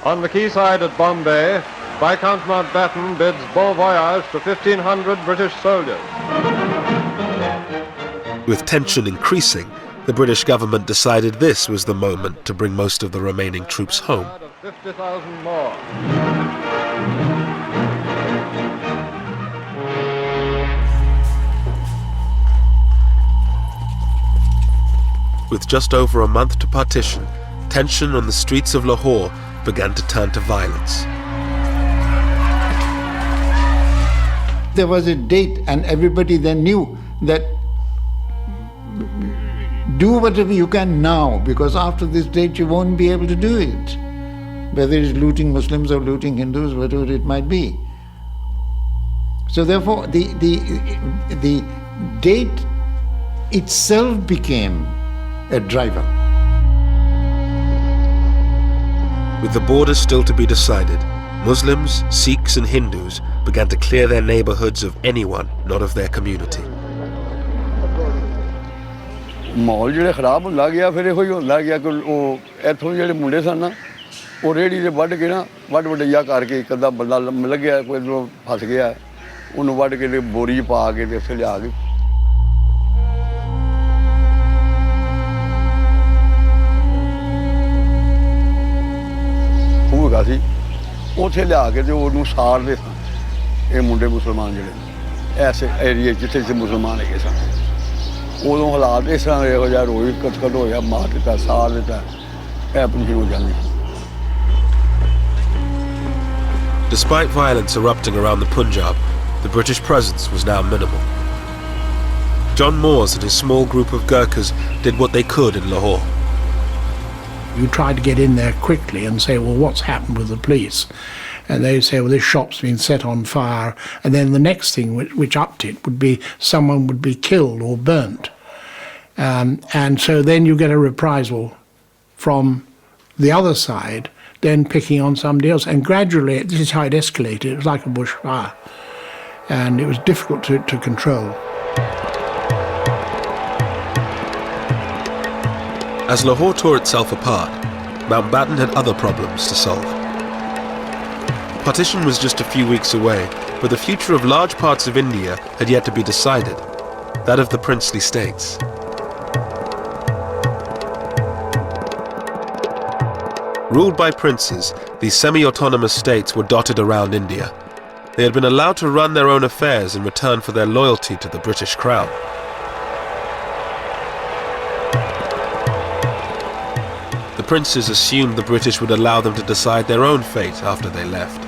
On the quayside at Bombay, Viscount Mountbatten bids bon voyage to 1,500 British soldiers. With tension increasing, the British government decided this was the moment to bring most of the remaining troops home. 50,000 more. With just over a month to partition, tension on the streets of Lahore began to turn to violence. There was a date and everybody then knew that do whatever you can now, because after this date you won't be able to do it. Whether it's looting Muslims or looting Hindus, whatever it might be. So therefore the date itself became a driver. With the border still to be decided, Muslims, Sikhs and Hindus began to clear their neighborhoods of anyone not of their community. माहौल जो खराब होंदा गया फिर इहो ही होंदा गया कि इत्थों ਜਿਹੜੇ ਮੁੰਡੇ ਸਨ ਨਾ ਉਹ ਰੇੜੀ ਦੇ ਵੱਢ ਕੇ ਨਾ ਵੱਡ ਵਡਈਆ ਕਰਕੇ ਇੱਕ ਅੱਧਾ ਬੰਦਾ ਲੱਗਿਆ ਕੋਈ ਫਸ ਗਿਆ ਉਹਨੂੰ ਵੱਢ ਕੇ ਤੇ ਬੋਰੀ 'ਚ ਪਾ ਕੇ ਤੇ ਇੱਥੇ ਲਿਆ ਕੇ ਉਹ ਹੈਗਾ ਸੀ ਉੱਥੇ ਲਿਆ ਕੇ ਤੇ ਉਹਨੂੰ ਸਾੜਦੇ ਸਨ ਇਹ ਮੁੰਡੇ ਮੁਸਲਮਾਨ ਜਿਹੜੇ ਐਸੇ ਏਰੀਏ ਜਿੱਥੇ ਜਿੱਥੇ ਮੁਸਲਮਾਨ ਹੈਗੇ ਸਨ ਉਦੋਂ ਹਾਲਾਤ ਇਸ ਤਰ੍ਹਾਂ ਇਹੋ ਜਿਹਾ ਰੋਈ ਕਤਲ ਹੋਇਆ ਮਾਰ ਦਿੱਤਾ ਸਾੜ ਦਿੱਤਾ ਇਹ ਆਪਣੀ ਹੋ ਜਾਂਦੀ Despite violence erupting around the Punjab, the British presence was now minimal. John Moores and his small group of Gurkhas did what they could in Lahore. You try to get in there quickly and say, well, what's happened with the police? And they say, well, this shop's been set on fire. And then the next thing which upped it would be someone would be killed or burnt. And so then you get a reprisal from the other side, then picking on somebody else. And gradually, this is how it escalated. It was like a bushfire. And it was difficult to control. As Lahore tore itself apart, Mountbatten had other problems to solve. Partition was just a few weeks away, but the future of large parts of India had yet to be decided, that of the princely states. Ruled by princes, these semi-autonomous states were dotted around India. They had been allowed to run their own affairs in return for their loyalty to the British Crown. The princes assumed the British would allow them to decide their own fate after they left.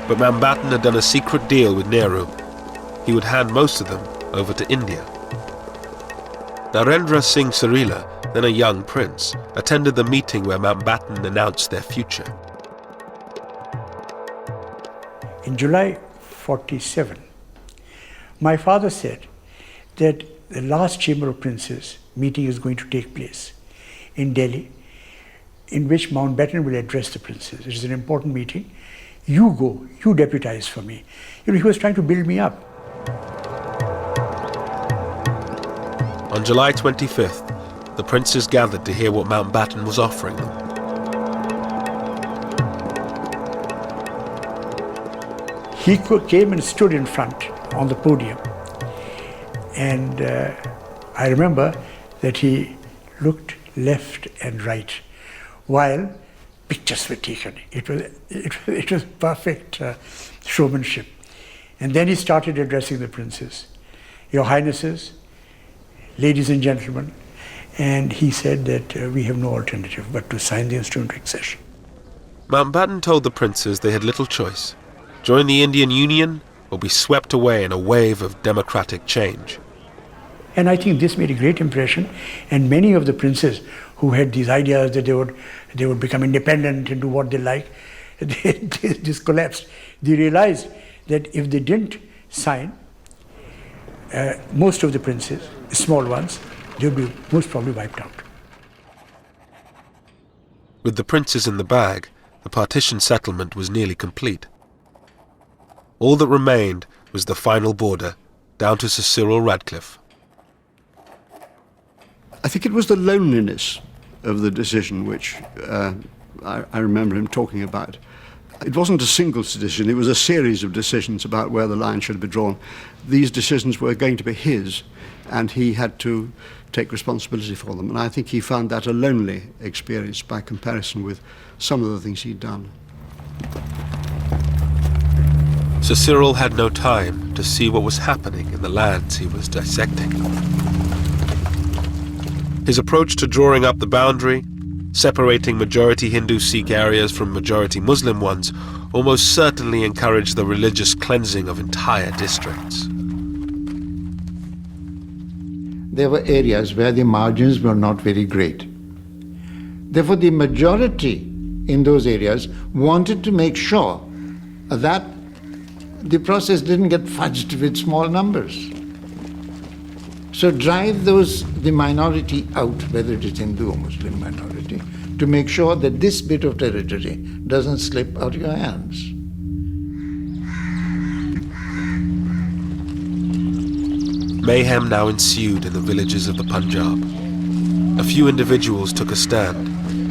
But Mountbatten had done a secret deal with Nehru. He would hand most of them over to India. Narendra Singh Sarila, then a young prince, attended the meeting where Mountbatten announced their future. In July 47, my father said that the last Chamber of Princes meeting is going to take place in Delhi, in which Mountbatten will address the princes. It is an important meeting. You go, you deputize for me. He was trying to build me up. On July 25th, the princes gathered to hear what Mountbatten was offering them. He came and stood in front on the podium. And I remember that he looked left and right while pictures were taken. It was perfect showmanship. And then he started addressing the princes. Your Highnesses, ladies and gentlemen, and he said that we have no alternative but to sign the instrument of accession. Mountbatten told the princes they had little choice: join the Indian Union or be swept away in a wave of democratic change. And I think this made a great impression, and many of the princes who had these ideas that they would become independent and do what they like, this collapsed. They realized that if they didn't sign, most of the princes, small ones, they would be most probably wiped out. With the princes in the bag, the partition settlement was nearly complete. All that remained was the final border, down to Sir Cyril Radcliffe. I think it was the loneliness of the decision which I remember him talking about. It wasn't a single decision, it was a series of decisions about where the line should be drawn. These decisions were going to be his, and he had to take responsibility for them. And I think he found that a lonely experience by comparison with some of the things he'd done. Sir Cyril had no time to see what was happening in the lands he was dissecting. His approach to drawing up the boundary, separating majority Hindu Sikh areas from majority Muslim ones, almost certainly encouraged the religious cleansing of entire districts. There were areas where the margins were not very great. Therefore, the majority in those areas wanted to make sure that the process didn't get fudged with small numbers. So drive the minority out, whether it is Hindu or Muslim minority, to make sure that this bit of territory doesn't slip out of your hands. Mayhem now ensued in the villages of the Punjab. A few individuals took a stand.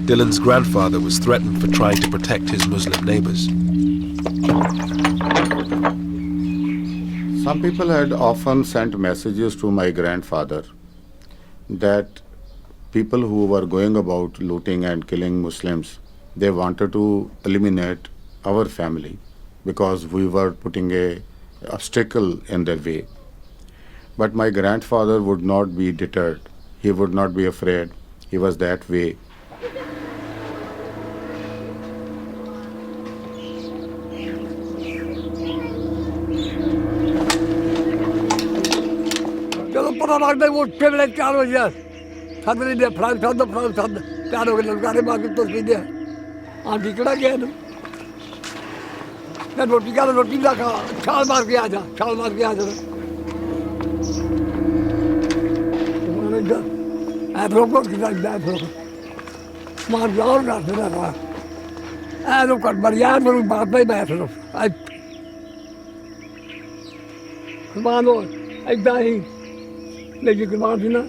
Dylan's grandfather was threatened for trying to protect his Muslim neighbors. Some people had often sent messages to my grandfather that people who were going about looting and killing Muslims, they wanted to eliminate our family because we were putting an obstacle in their way. But my grandfather would not be deterred. He would not be afraid. He was that way. पता लगता है वो table 4 बजे सदरी दे flight सद प्यार हो गए लड़कारे मार के तो सीधे हाँ टिकड़ा गया ना मैं रोटी का रोटी ला खा छाल मार के आ जा ऐ ब्रोकर की तरह ऐ ब्रोकर मार जाओ ना तेरा का ऐ तो कर बढ़िया मेरी बात नहीं बैठ लो ऐ मानो ऐसा ही लेकिन कुमार थी ना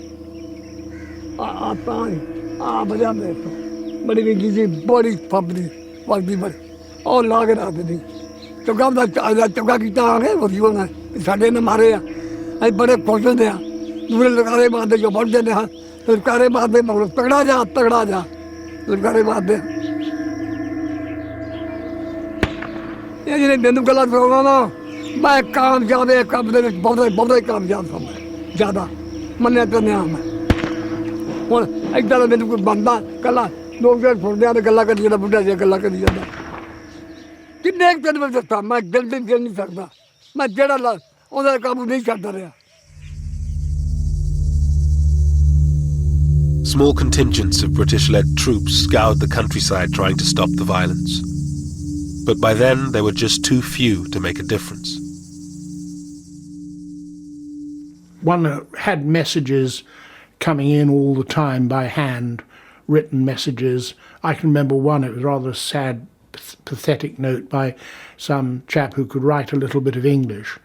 आता है बजा में तो बड़ी बिकी जी बड़ी फबरी बड़ी बड़ी और लाग रहा थी तो कब चौका कितना आ गए वो जीवन है साढ़े ने मारे हैं बड़े खुश होते हैं दूसरे लड़कारे मारते जो बढ़ देते हैं लड़कारे मारते मगर तगड़ा जा लड़कारे मारते ये जिन्हें बिंदु गलत होगा ना मैं कामयाब है कब बहुत कामयाब था मैं ज़्यादा मन्ने तो नहीं मैं और एक तरह मैंने कोई बंदा कला लोग जो फोड़ने आते गला कर दिया बुढ़ा जी गला कर दिया था कितने एक दिन में सकता मैं जल्दी कर नहीं सकता मैं जेड़ा ला उधर काबू नहीं करता रहा. Small contingents of British-led troops scoured the countryside trying to stop the violence. But by then, they were just too few to make a difference. One had messages coming in all the time by hand, written messages. I can remember one, it was rather a sad, pathetic note by some chap who could write a little bit of English.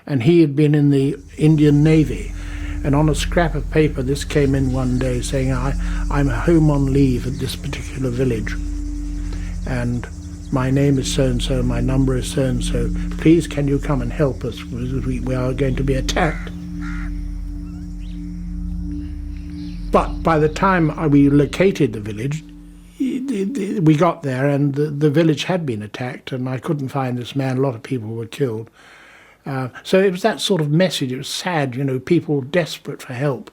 And he had been in the Indian Navy. And on a scrap of paper, this came in one day saying, I'm home on leave at this particular village. And my name is so-and-so, my number is so-and-so, please can you come and help us, we are going to be attacked. But by the time we located the village, we got there and the village had been attacked and I couldn't find this man, a lot of people were killed. So it was that sort of message, it was sad, you know, people desperate for help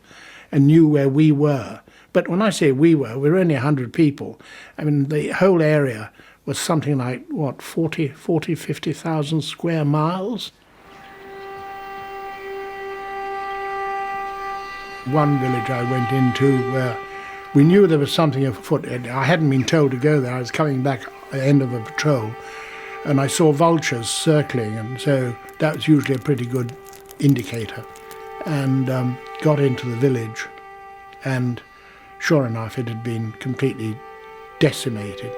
and knew where we were. But when I say we were only 100 people. I mean, the whole area was something like, what, 50,000 square miles? One village I went into where we knew there was something afoot. I hadn't been told to go there. I was coming back at the end of a patrol and I saw vultures circling, and so that was usually a pretty good indicator. And got into the village and sure enough it had been completely decimated.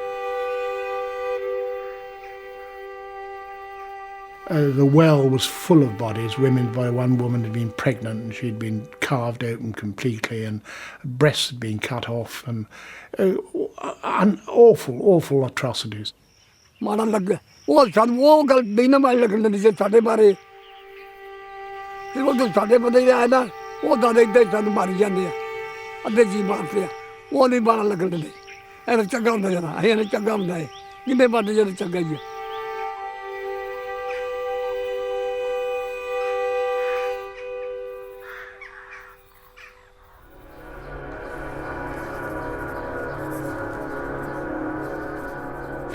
The well was full of bodies. One woman had been pregnant and she'd been carved open completely and breasts had been cut off, and awful atrocities. ਉਹ ਗੱਲ ਨਹੀਂ ਨਾ ਮਾਰੀ ਲੱਗਣ ਦਿੰਦੀ ਸੀ ਸਾਡੇ ਬਾਰੇ, ਫਿਰ ਉਹ ਤਾਂ ਸਾਡੇ ਬੰਦੇ ਹੀ ਆਏ ਨਾ, ਉਹ ਦਾਦੇ ਇੱਦਾਂ ਹੀ ਸਾਨੂੰ ਮਾਰੀ ਜਾਂਦੇ ਆ, ਅੱਧੇ ਜੀ ਮਾਰਦੇ ਆ, ਉਹ ਨਹੀਂ ਬਾਹਰ ਲੱਗਣ ਦਿੰਦੇ। ਇਹ ਚੰਗਾ ਹੁੰਦਾ ਜਰਾ, ਇਹ ਚੰਗਾ ਹੁੰਦਾ ਹੈ, ਜਿੰਨੇ ਬਾਰੇ ਜਰਾ ਚੰਗਾ ਹੀ ਆ।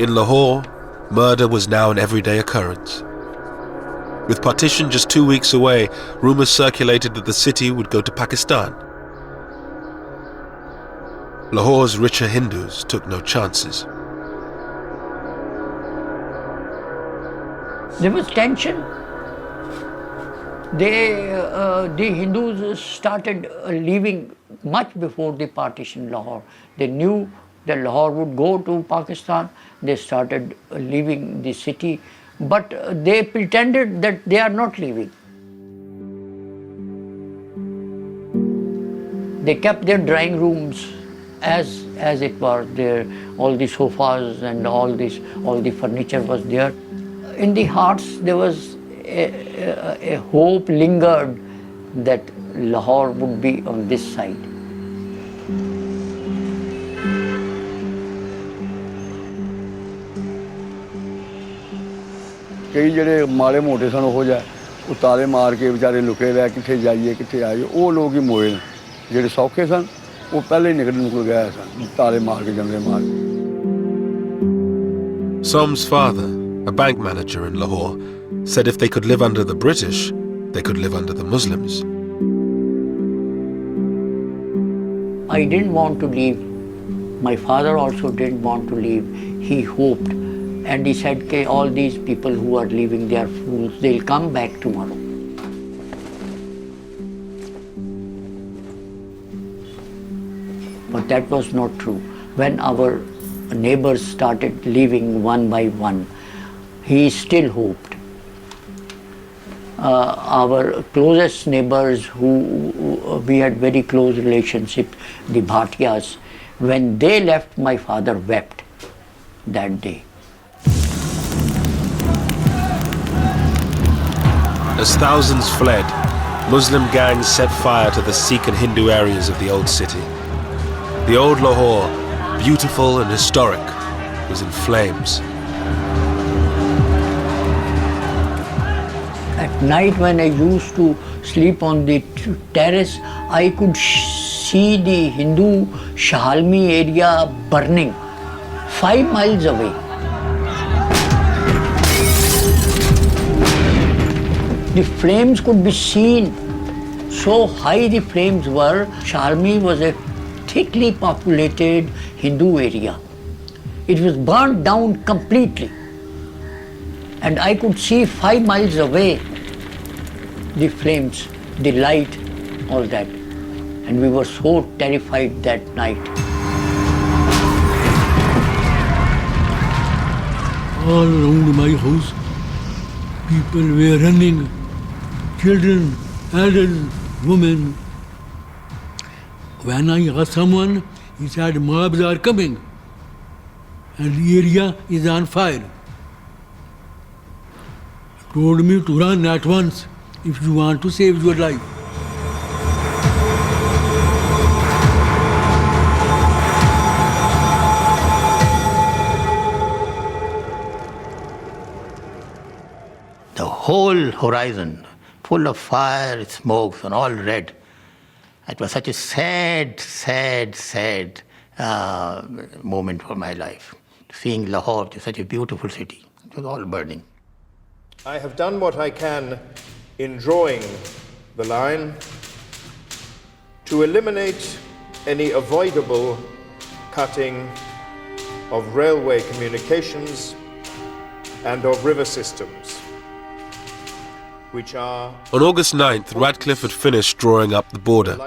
In Lahore, murder was now an everyday occurrence. With partition just 2 weeks away, rumours circulated that the city would go to Pakistan. Lahore's richer Hindus took no chances. There was tension. The Hindus started leaving much before the partition Lahore. They knew that Lahore would go to Pakistan. They started leaving the city, but they pretended that they are not leaving. They kept their drawing rooms as it was there. All the sofas and all the furniture was there. In the hearts there was a hope lingered that Lahore would be on this side. ਕਈ ਜਿਹੜੇ ਮਾੜੇ ਮੋਟੇ ਸਨ ਉਹ ਜਿਹਾ ਉਹ ਤਾਲੇ ਮਾਰ ਕੇ ਵਿਚਾਰੇ ਲੁਕੇ ਰਹਿ, ਕਿੱਥੇ ਜਾਈਏ ਕਿੱਥੇ ਆਈਏ, ਉਹ ਲੋਕ ਹੀ ਮੋਏ ਨੇ। ਜਿਹੜੇ ਸੌਖੇ ਸਨ ਉਹ ਪਹਿਲੇ ਹੀ ਨਿਕਲ ਗਏ ਸਨ, ਤਾਲੇ ਮਾਰ ਕੇ ਜੰਗਲੇ ਮਾਰ ਕੇ। Som's father, a bank manager in Lahore, said if they could live under the British, they could live under the Muslims. I didn't want to leave. My father also didn't want to leave. He hoped. And he said, okay, all these people who are leaving, they are fools. They'll come back tomorrow. But that was not true. When our neighbors started leaving one by one, he still hoped. Our closest neighbors who we had very close relationship, the Bhatiyas, when they left, my father wept that day. As thousands fled, Muslim gangs set fire to the Sikh and Hindu areas of the old city. The old Lahore, beautiful and historic, was in flames. At night when I used to sleep on the terrace, I could see the Hindu Shahalmi area burning 5 miles away. The flames could be seen. So high the flames were. Shahalmi was a thickly populated Hindu area. It was burnt down completely. And I could see 5 miles away the flames, the light, all that. And we were so terrified that night. All around my house, people were running. Children, elders, women. When I asked someone, he said, mobs are coming. and the area is on fire. He told me to run at once if you want to save your life. The whole horizon full of fire, smokes, and all red. It was such a sad, sad, sad moment for my life. Seeing Lahore, such a beautiful city, it was all burning. I have done what I can in drawing the line to eliminate any avoidable cutting of railway communications and of river systems, which are... On August 9th, Radcliffe had finished drawing up the border,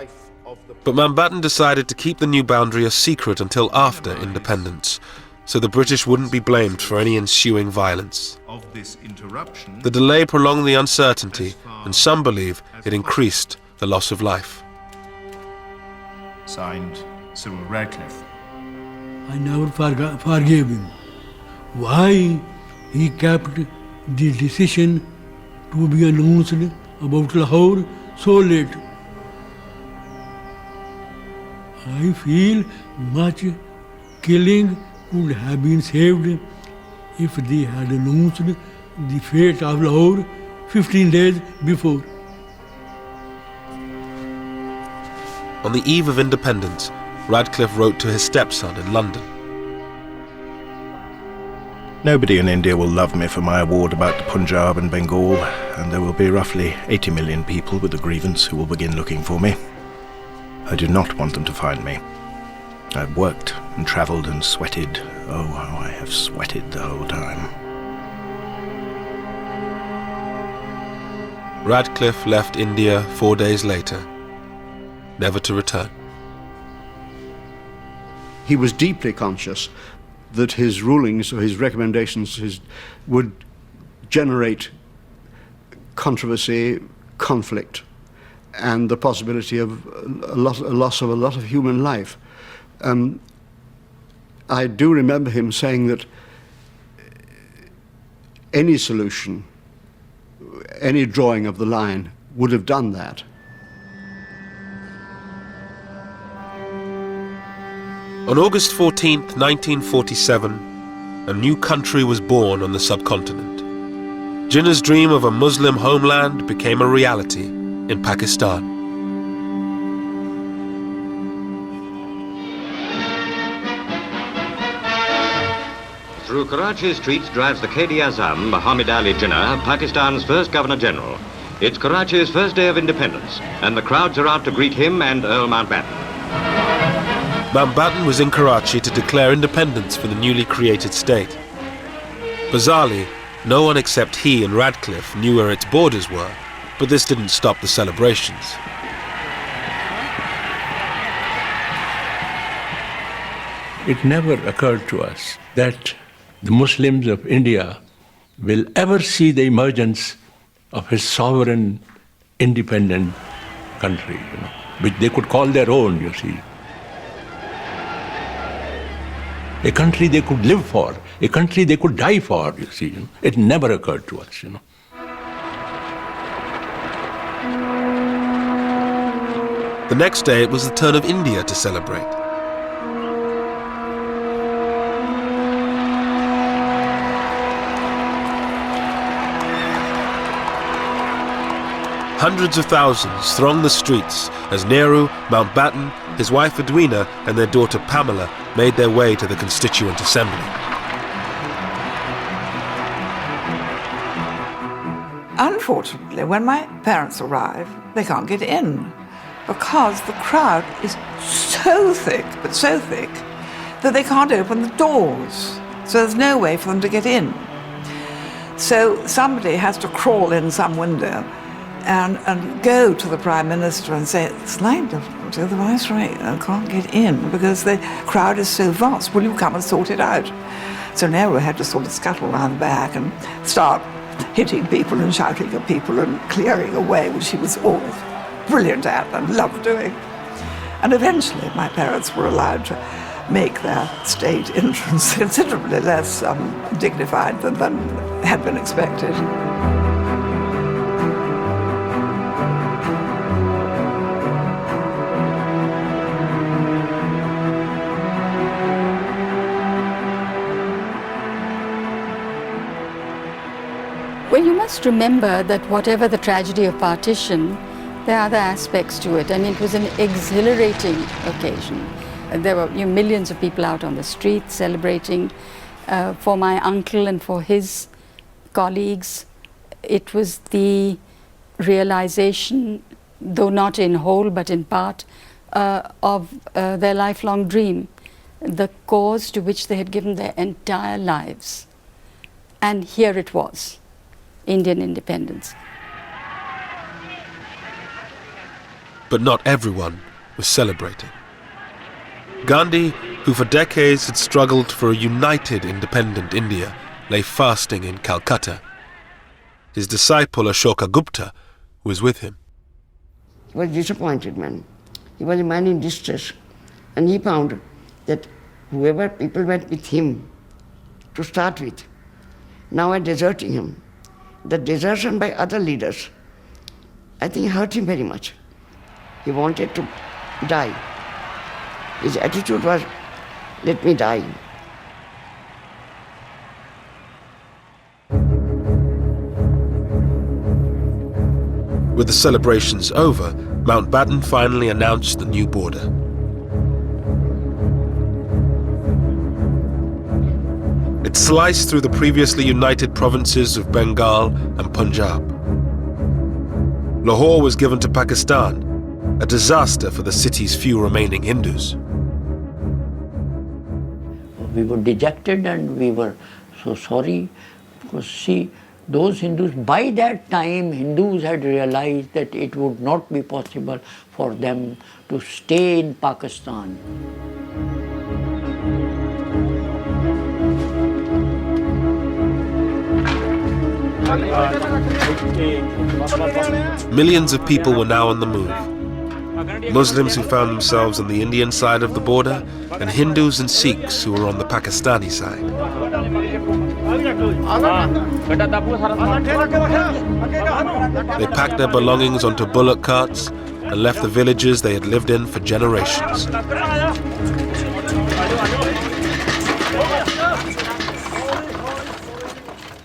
but Mountbatten decided to keep the new boundary a secret until after independence, so the British wouldn't be blamed for any ensuing violence. Of this interruption, the delay prolonged the uncertainty, and some believe it increased the loss of life. Signed, Cyril Radcliffe. I never forgave him. Why he kept the decision to be announced about Lahore so late? I feel much killing could have been saved if they had announced the fate of Lahore 15 days before. On the eve of independence, Radcliffe wrote to his stepson in London. Nobody in India will love me for my award about the Punjab and Bengal, and there will be roughly 80 million people with a grievance who will begin looking for me. I do not want them to find me. I've worked and travelled and sweated. Oh, how I have sweated the whole time. Radcliffe left India 4 days later, never to return. He was deeply conscious that his rulings or his recommendations would generate controversy, conflict, and the possibility of a loss of a lot of human life. I do remember him saying that any solution, any drawing of the line would have done that. On August 14th, 1947, a new country was born on the subcontinent. Jinnah's dream of a Muslim homeland became a reality in Pakistan. Through Karachi's streets drives the Quaid-e-Azam, Muhammad Ali Jinnah, Pakistan's first Governor-General. It's Karachi's first day of independence, and the crowds are out to greet him and Earl Mountbatten. Mountbatten was in Karachi to declare independence for the newly created state. Bizarrely, no one except he and Radcliffe knew where its borders were, but this didn't stop the celebrations. It never occurred to us that the Muslims of India will ever see the emergence of a sovereign, independent country, which they could call their own, you see. A country they could live for, a country they could die for, you see. It never occurred to us, The next day, it was the turn of India to celebrate. Hundreds of thousands thronged the streets as Nehru, Mountbatten, his wife Edwina, and their daughter Pamela made their way to the Constituent Assembly. Unfortunately, when my parents arrive, they can't get in because the crowd is so thick, but so thick, that they can't open the doors. So there's no way for them to get in. So somebody has to crawl in some window and go to the Prime Minister and say, it's like to the Viceroy, I can't get in because the crowd is so vast. Will you come and sort it out? So Nehru had to sort of scuttle around the back and start hitting people and shouting at people and clearing away, which he was always brilliant at and loved doing. And eventually my parents were allowed to make their state entrance considerably less dignified than had been expected. Well, you must remember that whatever the tragedy of partition, there are other aspects to it. I mean, it was an exhilarating occasion. There were millions of people out on the street celebrating. For my uncle and for his colleagues, it was the realization, though not in whole but in part, of their lifelong dream, the cause to which they had given their entire lives. And here it was, Indian independence. But not everyone was celebrating. Gandhi, who for decades had struggled for a united independent India, lay fasting in Calcutta. His disciple Ashoka Gupta was with him. He was a disappointed man. He was a man in distress. And he found that whoever people went with him to start with, now are deserting him. The desertion by other leaders, I think, hurt him very much. He wanted to die. His attitude was, let me die. With the celebrations over, Mountbatten finally announced the new border. It sliced through the previously united provinces of Bengal and Punjab. Lahore was given to Pakistan, a disaster for the city's few remaining Hindus. We were dejected and we were so sorry because, see, those Hindus, by that time, Hindus had realized that it would not be possible for them to stay in Pakistan. Millions of people were now on the move. Muslims who found themselves on the Indian side of the border, and Hindus and Sikhs who were on the Pakistani side. They packed their belongings onto bullock carts and left the villages they had lived in for generations.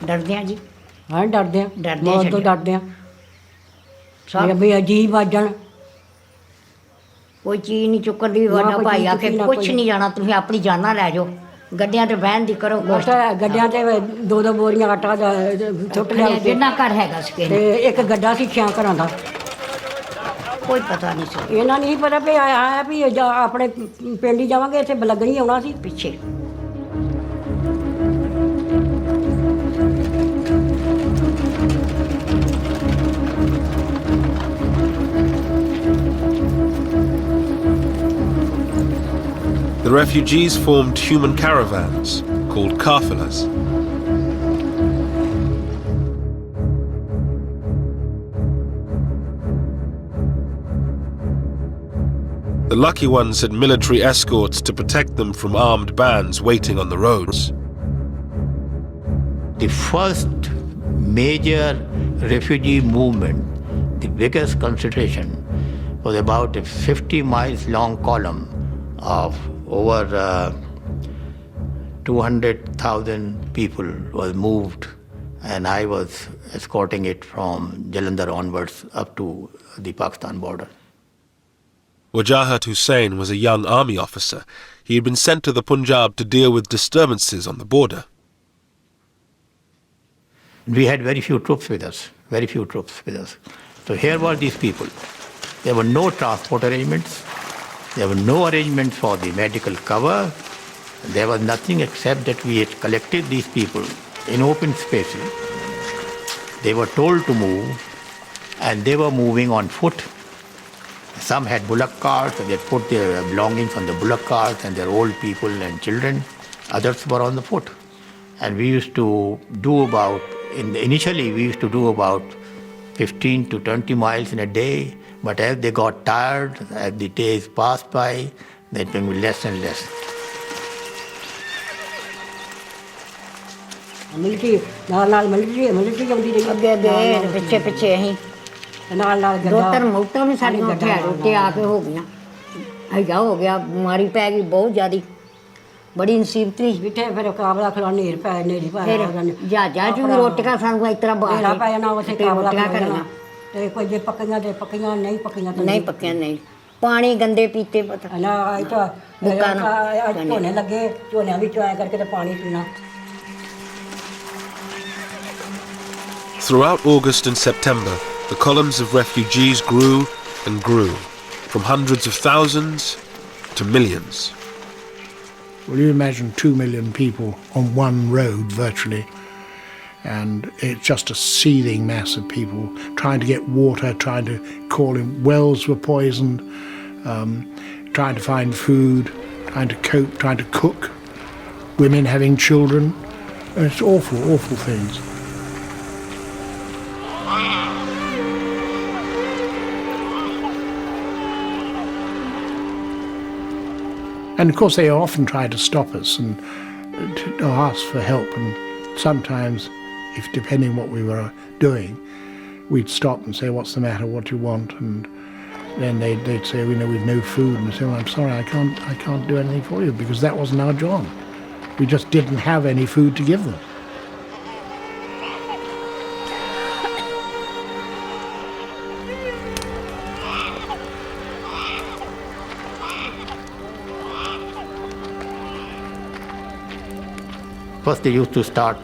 डरते हैं जी हाँ डरते हैं डरते तो डरते हैं सब भी अजीब आजन कोई चीज नहीं चुकन दी वाला भाई आके कुछ नहीं जाना तुम अपनी जाना ले जाओ गड्डियां ते बहन दी करो गड्डियां ते दो दो बोरियां आटा सुੱਟ ਲਿਆ जिन्ना घर हैगा सके ਤੇ ਇੱਕ ਗੱਡਾ ਸੀ 6 ਘਰਾਂ ਦਾ ਕੋਈ ਪਤਾ ਨਹੀਂ ਸੀ ਇਹਨਾਂ ਨਹੀਂ ਪਤਾ ਵੀ ਆਇਆ ਵੀ ਆਪਣੇ ਪਿੰਡ ਹੀ ਜਾਵਾਂਗੇ ਇੱਥੇ ਬਲੱਗਣੀ ਆਉਣਾ ਸੀ ਪਿੱਛੇ The refugees formed human caravans called kafilas. The lucky ones had military escorts to protect them from armed bands waiting on the roads. The first major refugee movement, the biggest concentration, was about a 50 miles long column of over 200,000 people was moved, and I was escorting it from Jalandhar onwards up to the Pakistan border. Wajahat Hussain was a young army officer. He had been sent to the Punjab to deal with disturbances on the border. We had very few troops with us, very few troops with us. So here were these people. There were no transport arrangements. There were no arrangements for the medical cover. There was nothing except that we had collected these people in open spaces. They were told to move, and they were moving on foot. Some had bullock carts, and they put their belongings on the bullock carts, and their old people and children. Others were on the foot. And we used to do initially we used to do about 15 to 20 miles in a day, but as they got tired, as the days passed by, they became less and less. Military ਨਾਲ military ਆਉਂਦੀ ਰਹੀ ਅੱਗੇ ਪਿੱਛੇ ਪਿੱਛੇ ਅਸੀਂ ਨਾਲ ਦੋ ਤਿੰਨ ਮੌਤਾਂ ਵੀ ਸਾਡੀਆਂ ਉੱਥੇ ਰੋਟੇ ਆ ਕੇ ਹੋ ਗਈਆਂ ਹੈਗਾ ਹੋ ਗਿਆ ਬਿਮਾਰੀ ਪੈ ਗਈ ਬਹੁਤ ਜ਼ਿਆਦੀ ਬੜੀ ਮੁਸੀਬਤ ਸੀ ਬਿਠੇ ਫਿਰ ਕਾਬਲਾ ਖਲਾ ਨੇਰ ਪੈ ਨੇਰੀ ਪਾ ਫਿਰ ਜਹਾਜ਼ਾਂ 'ਚ ਵੀ ਰੋਟੀਆਂ ਸਾਨੂੰ ਇਸ ਤਰ੍ਹਾਂ ਨੇਰਾ ਪੈ ਜਾਣਾ ਉੱਥੇ ਕਾਬਲਾ ਕਰੀਆਂ ਤੇ ਕੋਈ ਜੇ ਪੱਕੀਆਂ ਤੇ ਪੱਕੀਆਂ ਨਹੀਂ ਪੱਕੀਆਂ ਨਹੀਂ ਪੱਕੀਆਂ ਨਹੀਂ ਪਾਣੀ ਗੰਦੇ ਪੀਤੇ ਪਤਾ ਨਾ ਝੋਨੇ ਲੱਗੇ ਝੋਨਿਆਂ ਵਿੱਚੋਂ ਐ ਕਰਕੇ ਤੇ ਪਾਣੀ ਪੀਣਾ Throughout August and September, the columns of refugees grew and grew, from hundreds of thousands to millions. Well, you imagine 2 million people on one road virtually, and it's just a seething mass of people trying to get water, trying to call in. Wells were poisoned, trying to find food, trying to cope, trying to cook, women having children. It's awful, awful things. And of course they often tried to stop us and to ask for help, and sometimes, if depending what we were doing, we'd stop and say, what's the matter, what do you want? And then they'd say, we've no food, and say, well, I'm sorry, I can't do anything for you, because that wasn't our job. We just didn't have any food to give them. First they used to start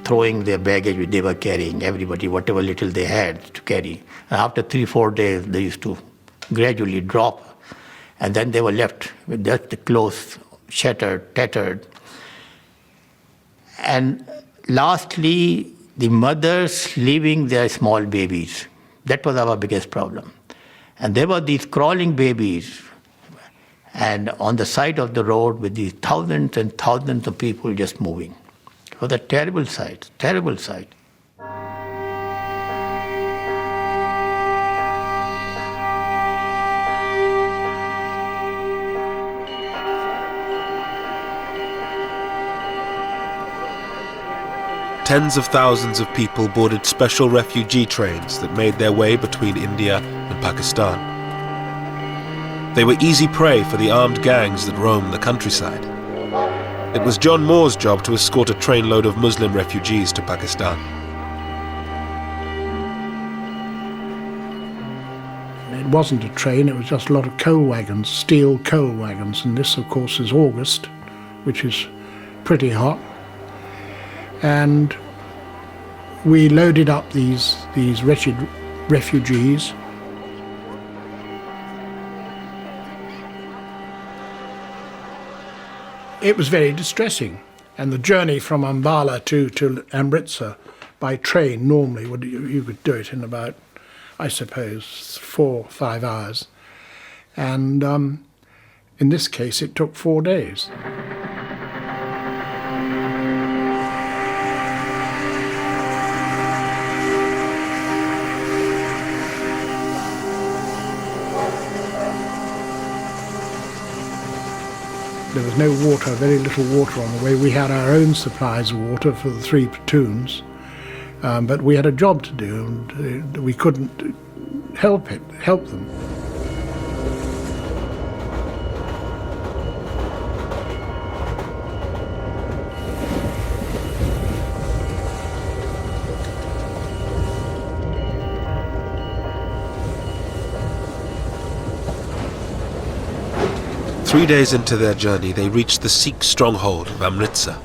throwing their baggage which they were carrying, everybody, whatever little they had to carry. And after 3-4 days, they used to gradually drop, and then they were left with just the clothes shattered, tattered. And lastly, the mothers leaving their small babies. That was our biggest problem. And there were these crawling babies, and on the side of the road with these thousands and thousands of people just moving. It was a terrible sight, terrible sight. Tens of thousands of people boarded special refugee trains that made their way between India and Pakistan. They were easy prey for the armed gangs that roamed the countryside. It was John Moore's job to escort a trainload of Muslim refugees to Pakistan. It wasn't a train, it was just a lot of coal wagons, steel coal wagons, and this of course is August, which is pretty hot. And we loaded up these wretched refugees. It was very distressing, and the journey from Ambala to Amritsar by train normally, you could do it in about, I suppose, 4 or 5 hours. And in this case it took 4 days. There was no water, very little water on the way. We had our own supplies of water for the 3 platoons, but we had a job to do, and we couldn't help them. Three days into their journey, they reached the Sikh stronghold of Amritsar.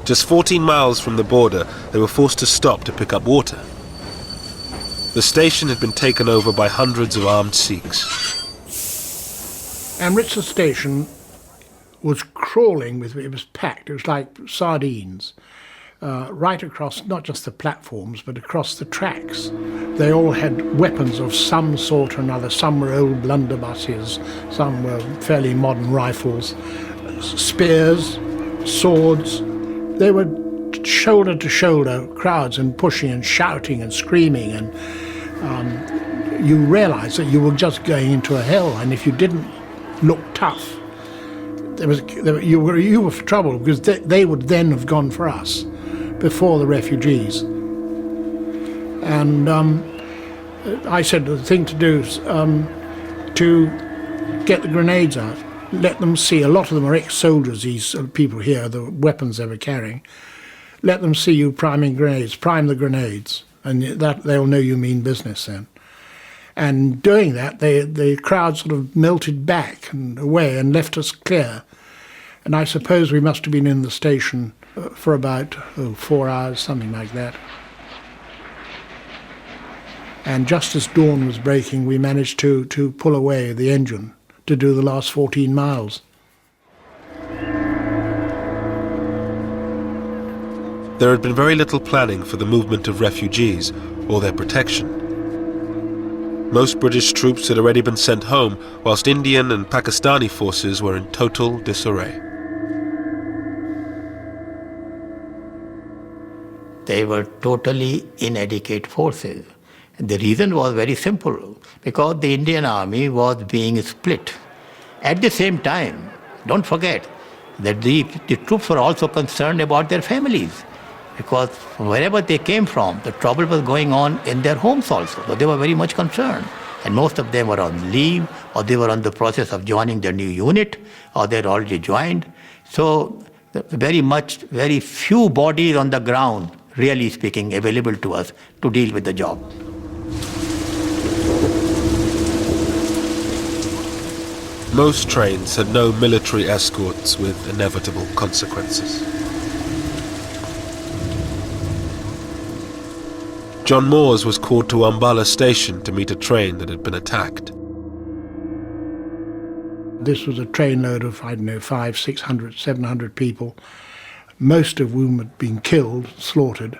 Just 14 miles from the border, they were forced to stop to pick up water. The station had been taken over by hundreds of armed Sikhs. Amritsar station was crawling with, it was packed, it was like sardines, right across not just the platforms but across the tracks. They all had weapons of some sort or another. Some were old blunderbusses, some were fairly modern rifles, spears, swords. They were shoulder to shoulder crowds and pushing and shouting and screaming, and you realised that you were just going into a hell, and if you didn't look tough, you were for trouble because they would then have gone for us before the refugees. And I said the thing to do is to get the grenades out, let them see. A lot of them are ex-soldiers, these people here, the weapons they were carrying. Let them see you priming grenades, prime the grenades, and that they'll know you mean business then. And doing that, the crowd sort of melted back and away and left us clear. And I suppose we must have been in the station for about 4 hours, something like that. And just as dawn was breaking, we managed to pull away the engine to do the last 14 miles. There had been very little planning for the movement of refugees or their protection. Most British troops had already been sent home, whilst Indian and Pakistani forces were in total disarray. They were totally inadequate forces. The reason was very simple, because the Indian army was being split. At the same time, don't forget that the troops were also concerned about their families, because wherever they came from, the trouble was going on in their homes also. So they were very much concerned. And most of them were on leave, or they were on the process of joining their new unit, or they had already joined. So very few bodies on the ground, really speaking, available to us to deal with the job. Most trains had no military escorts with inevitable consequences. John Moores was called to Ambala station to meet a train that had been attacked. This was a trainload of, 500, 600, 700 people, most of whom had been killed, slaughtered,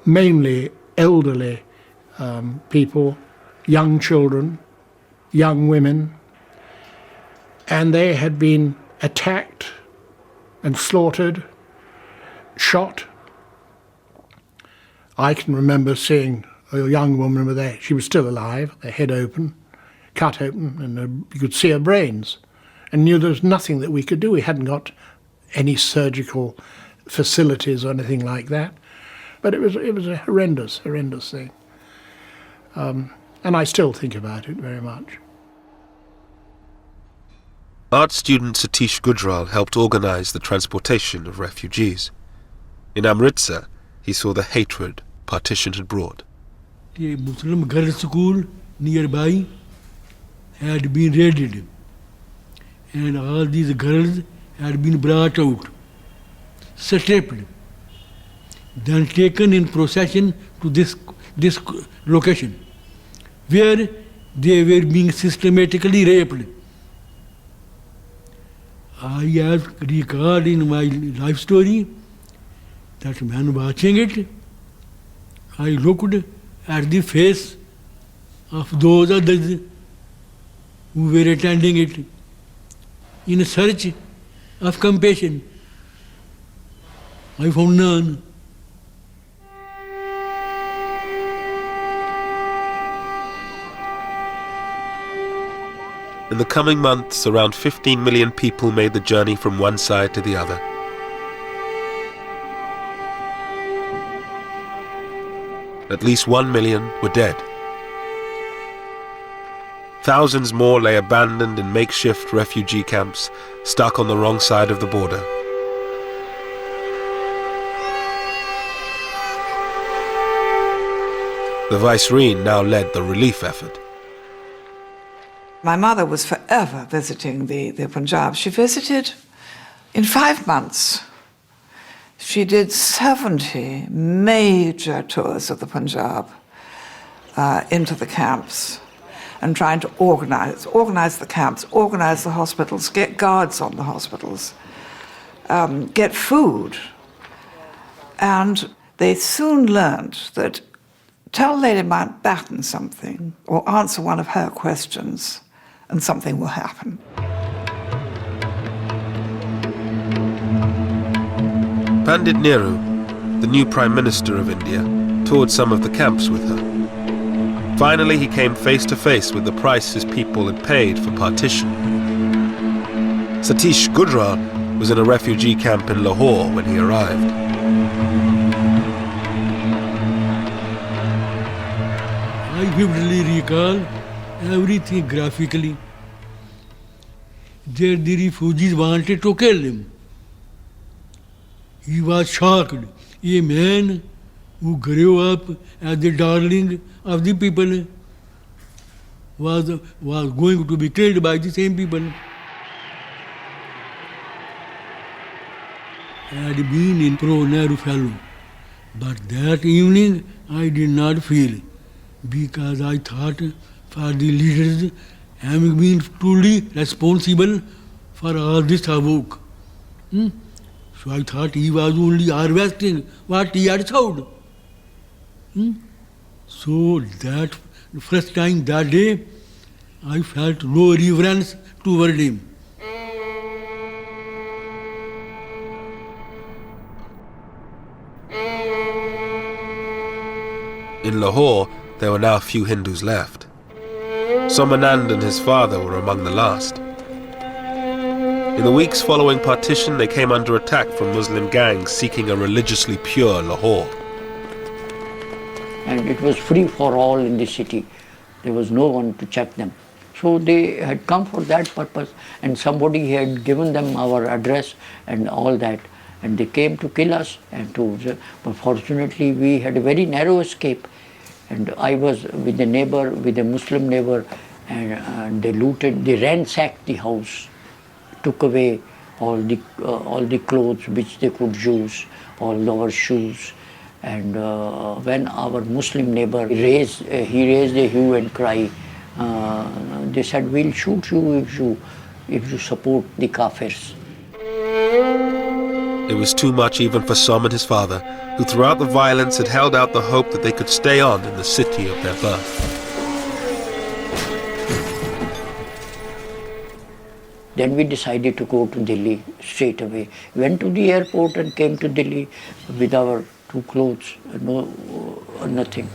mainly elderly people, young children, young women, and they had been attacked and slaughtered, shot. I can remember seeing a young woman with she was still alive, her head open, cut open, and you could see her brains, and knew there was nothing that we could do. We hadn't got any surgical facilities or anything like that, but it was a horrendous thing, and I still think about it very much. Art student Satish Gujral helped organize the transportation of refugees. In Amritsar, he saw the hatred partition had brought. The Muslim girls' school nearby had been raided, and all these girls had been brought out, stripped, then taken in procession to this location, where they were being systematically raped. I have recalled in my life story that when watching it, I looked at the face of those others who were attending it in search of compassion. I found none. In the coming months, around 15 million people made the journey from one side to the other. At least 1 million were dead. Thousands more lay abandoned in makeshift refugee camps, stuck on the wrong side of the border. The Viceroy now led the relief effort. My mother was forever visiting the Punjab. She visited in 5 months. She did 70 major tours of the Punjab into the camps and trying to organize the camps, organize the hospitals, get guards on the hospitals, get food. And they soon learned that tell Lady Mountbatten something or answer one of her questions and something will happen. Pandit Nehru, the new Prime Minister of India, toured some of the camps with her. Finally, he came face to face with the price his people had paid for partition. Satish Gujral was in a refugee camp in Lahore when he arrived. I vividly recall everything graphically. There the refugees wanted to kill him. He was shocked. A man who grew up as the darling of the people was going to be killed by the same people. I had been in pro-Nehru fellow, but that evening I did not feel, because I thought for the leaders having been truly responsible for all this havoc. So I thought he was only harvesting what he had sowed. So that first time that day, I felt no reverence toward him. In Lahore, there were now few Hindus left. Somanand and his father were among the last. In the weeks following partition, they came under attack from Muslim gangs seeking a religiously pure Lahore. And it was free for all in the city. There was no one to check them. So they had come for that purpose, and somebody had given them our address and all that, and they came to kill us. But fortunately, we had a very narrow escape, and I was with a neighbor, with a Muslim neighbor, and they looted, they ransacked the house, took away all the clothes which they could use, all our shoes. And when our Muslim neighbor raised a hue and cry, they said, "We'll shoot you if you support the Kafirs." It was too much even for Som and his father, who throughout the violence had held out the hope that they could stay on in the city of their birth. Then we decided to go to Delhi straight away. Went to the airport and came to Delhi with our 2 clothes, nothing.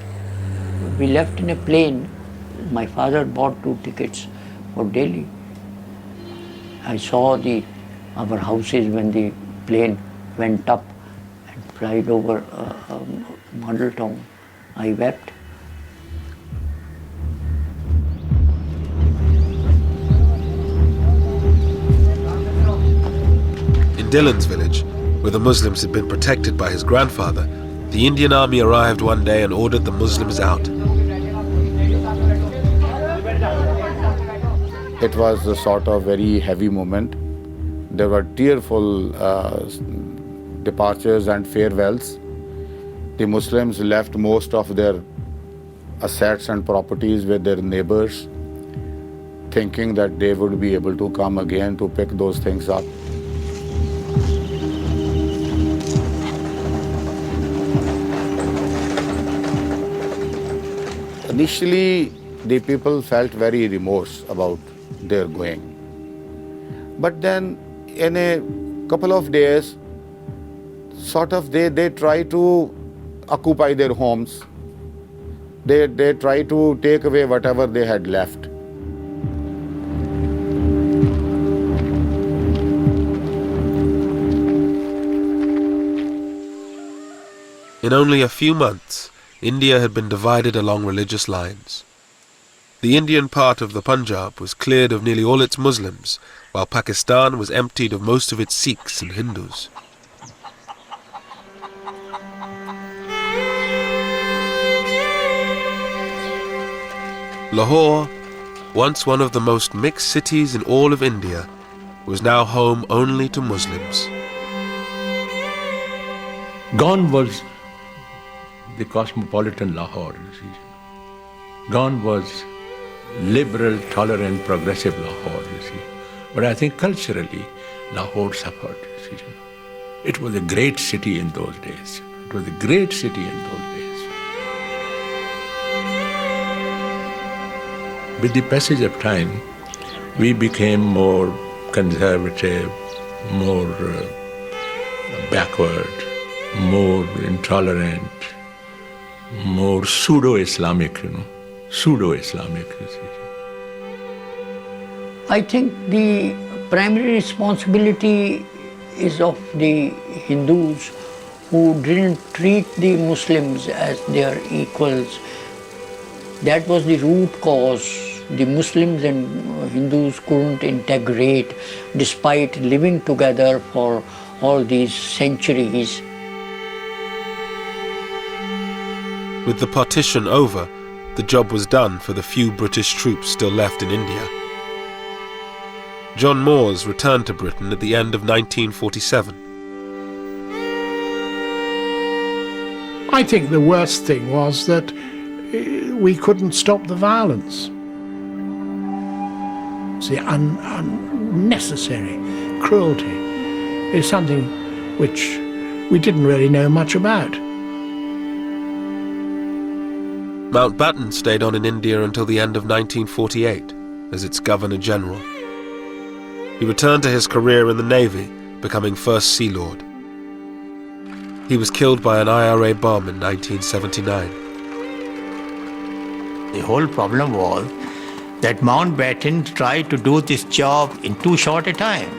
We left in a plane. My father bought 2 tickets for Delhi. I saw our houses when the plane went up and flied over model town. I wept. In Dillon's village, where the Muslims had been protected by his grandfather, the Indian army arrived one day and ordered the Muslims out. It was a sort of very heavy moment. There were tearful departures and farewells. The Muslims left most of their assets and properties with their neighbors, thinking that they would be able to come again to pick those things up. Initially, the people felt very remorse about their going. But then, in a couple of days, sort of they try to occupy their homes. They try to take away whatever they had left. In only a few months, India had been divided along religious lines. The Indian part of the Punjab was cleared of nearly all its Muslims, while Pakistan was emptied of most of its Sikhs and Hindus. Lahore, once one of the most mixed cities in all of India, was now home only to Muslims. Gone was the cosmopolitan Lahore, you see. Gone was liberal, tolerant, progressive Lahore, you see. But I think culturally, Lahore suffered, you see. It was a great city in those days. It was a great city in those days. With the passage of time, we became more conservative, more backward, more intolerant, more pseudo-Islamic, pseudo-Islamic. I think the primary responsibility is of the Hindus who didn't treat the Muslims as their equals. That was the root cause. The Muslims and Hindus couldn't integrate despite living together for all these centuries. With the partition over, the job was done for the few British troops still left in India. John Moores returned to Britain at the end of 1947. I think the worst thing was that we couldn't stop the violence. The unnecessary cruelty is something which we didn't really know much about. Mountbatten stayed on in India until the end of 1948 as its Governor-General. He returned to his career in the Navy, becoming First Sea Lord. He was killed by an IRA bomb in 1979. The whole problem was that Mountbatten tried to do this job in too short a time.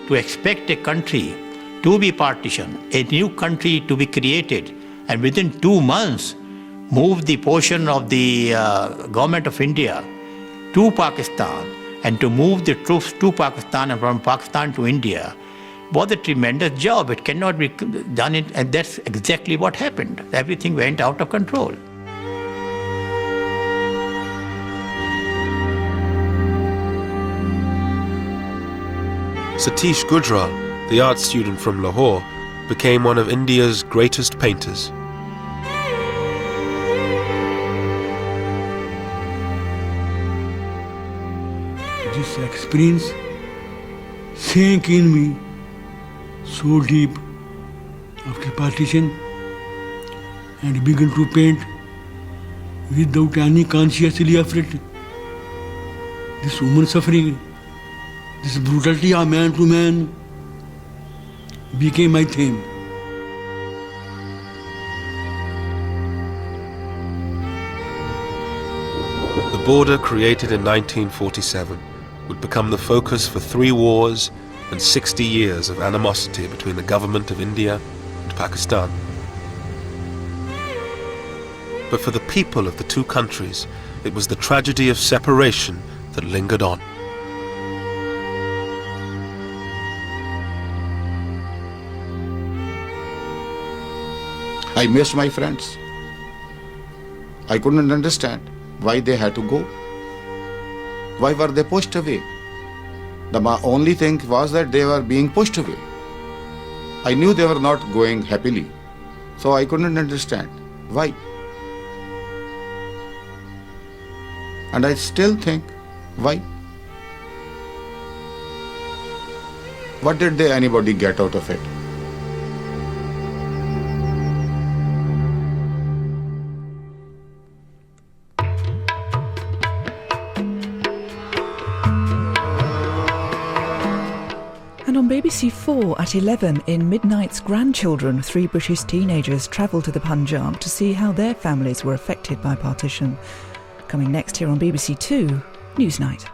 To expect a country to be partitioned, a new country to be created, and within 2 months move the portion of the government of India to Pakistan, and to move the troops to Pakistan and from Pakistan to India was a tremendous job. It cannot be done, and that's exactly what happened. Everything went out of control. Satish Gujral, the art student from Lahore, became one of India's greatest painters. This experience sank in me so deep after partition, and began to paint without any consciously effort. This woman suffering, this brutality of man to man became my theme. The border created in 1947 would become the focus for 3 wars and 60 years of animosity between the government of India and Pakistan. But for the people of the two countries, it was the tragedy of separation that lingered on. I missed my friends. I couldn't understand why they had to go. Why were they pushed away? The only thing was that they were being pushed away. I knew they were not going happily, so I couldn't understand why. And I still think, why? What did anybody get out of it? And on BBC 4 at 11 in Midnight's Grandchildren, 3 British teenagers travel to the Punjab to see how their families were affected by partition. Coming next here on BBC 2, Newsnight.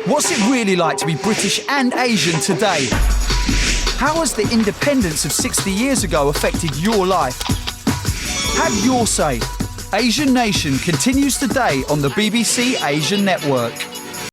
What's it really like to be British and Asian today? How has the independence of 60 years ago affected your life? Have your say. Asian Nation continues today on the BBC Asian Network.